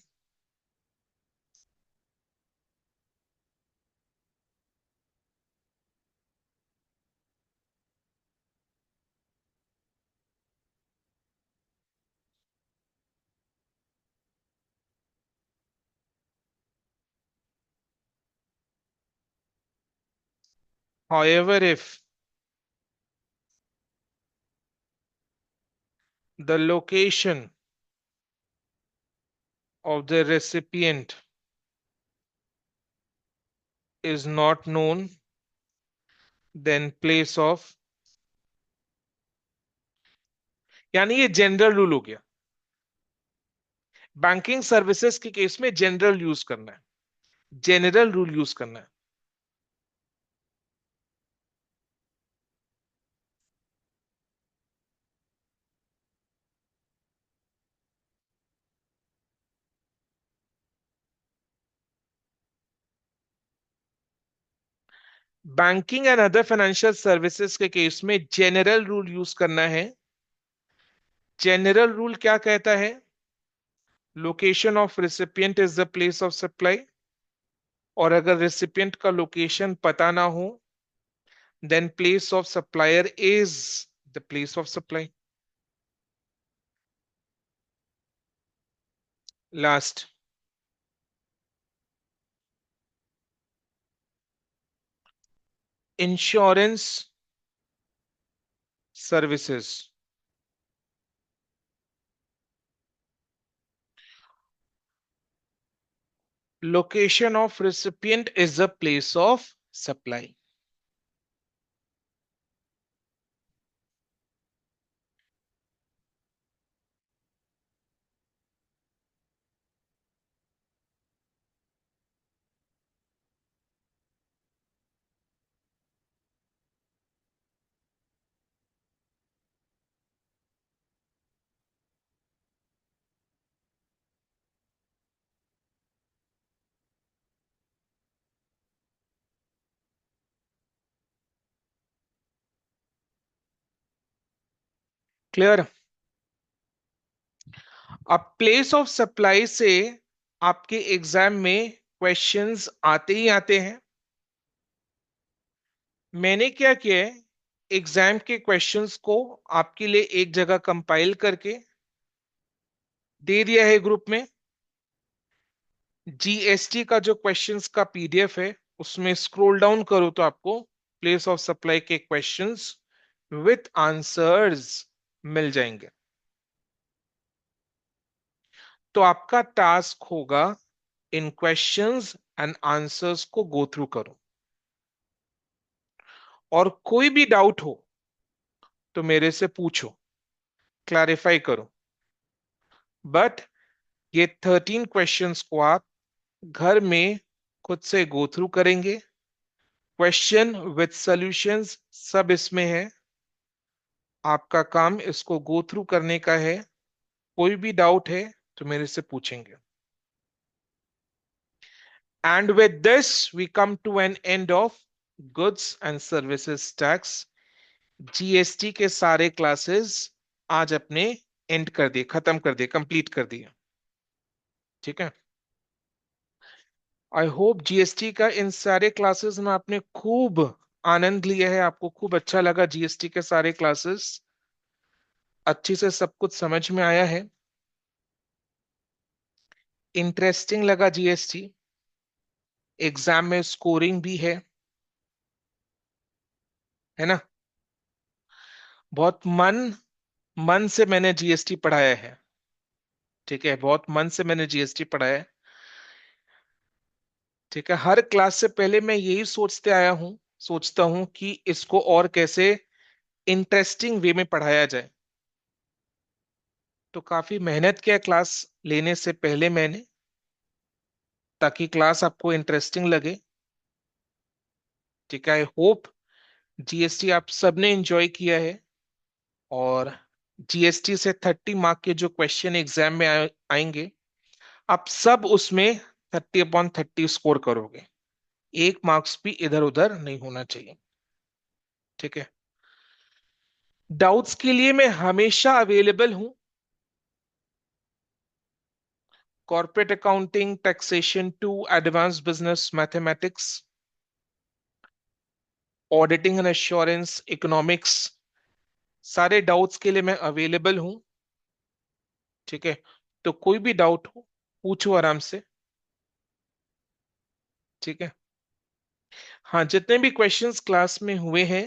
however if the location of the recipient is not known, then place of, यानी ये general rule हो गया। Banking services के case में general use करना है, general rule use करना है। Banking and other financial services के केस में जनरल रूल यूज करना है। जनरल रूल क्या कहता है? Location of recipient is the place of supply, और अगर रिसिपिएंट का लोकेशन पता ना हो, then place of supplier is the place of supply. Last, insurance services, location of recipient is the place of supply। Clear? अब place of supply से आपके exam में क्वेश्चंस आते ही आते हैं। मैंने क्या किया है, एग्जाम के क्वेश्चंस को आपके लिए एक जगह कंपाइल करके दे दिया है ग्रुप में। जीएसटी का जो क्वेश्चंस का पीडीएफ है, उसमें स्क्रॉल डाउन करो तो आपको प्लेस ऑफ सप्लाई के क्वेश्चंस विथ आंसर्स मिल जाएंगे। तो आपका टास्क होगा इन क्वेश्चंस एंड आंसर्स को गो थ्रू करो, और कोई भी डाउट हो तो मेरे से पूछो, क्लैरिफाई करो। बट ये 13 क्वेश्चंस को आप घर में खुद से गो थ्रू करेंगे, क्वेश्चन विद सॉल्यूशंस सब इसमें है। आपका काम इसको गो थ्रू करने का है। कोई भी डाउट है तो मेरे से पूछेंगे। And with this we come to an end of goods and services tax. GST के सारे क्लासेस आज अपने एंड कर दिए, खत्म कर दिए, कंप्लीट कर दिए। ठीक है, आई होप जीएसटी का इन सारे क्लासेस में आपने खूब आनंद लिया है, आपको खूब अच्छा लगा। जीएसटी के सारे क्लासेस अच्छी से सब कुछ समझ में आया है, इंटरेस्टिंग लगा जीएसटी। एग्जाम में स्कोरिंग भी है ना? बहुत मन मन से मैंने जीएसटी पढ़ाया है। ठीक है, बहुत मन से मैंने जीएसटी पढ़ाया है। ठीक है, हर क्लास से पहले मैं यही सोचता हूं कि इसको और कैसे इंटरेस्टिंग वे में पढ़ाया जाए। तो काफी मेहनत किया क्लास लेने से पहले मैंने, ताकि क्लास आपको इंटरेस्टिंग लगे। ठीक है, आई होप जीएसटी आप सबने एंजॉय किया है, और जीएसटी से 30 मार्क के जो क्वेश्चन एग्जाम में आएंगे, आप सब उसमें 30/30 स्कोर करोगे। एक मार्क्स भी इधर उधर नहीं होना चाहिए। ठीक है, डाउट्स के लिए मैं हमेशा अवेलेबल हूं। Corporate accounting, taxation 2, advance business mathematics, auditing and assurance, economics, सारे डाउट्स के लिए मैं अवेलेबल हूं। ठीक है, तो कोई भी डाउट हो पूछो आराम से। ठीक है, हाँ, जितने भी क्वेश्चंस क्लास में हुए हैं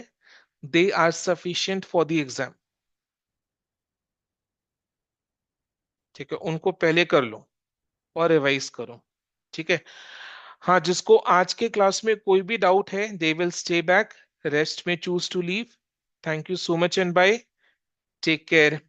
they are sufficient for the exam. ठीक है, उनको पहले कर लो और रिवाइज करो। ठीक है, हाँ, जिसको आज के क्लास में कोई भी डाउट है they will stay back, rest में choose to leave. Thank you so much and bye, take care.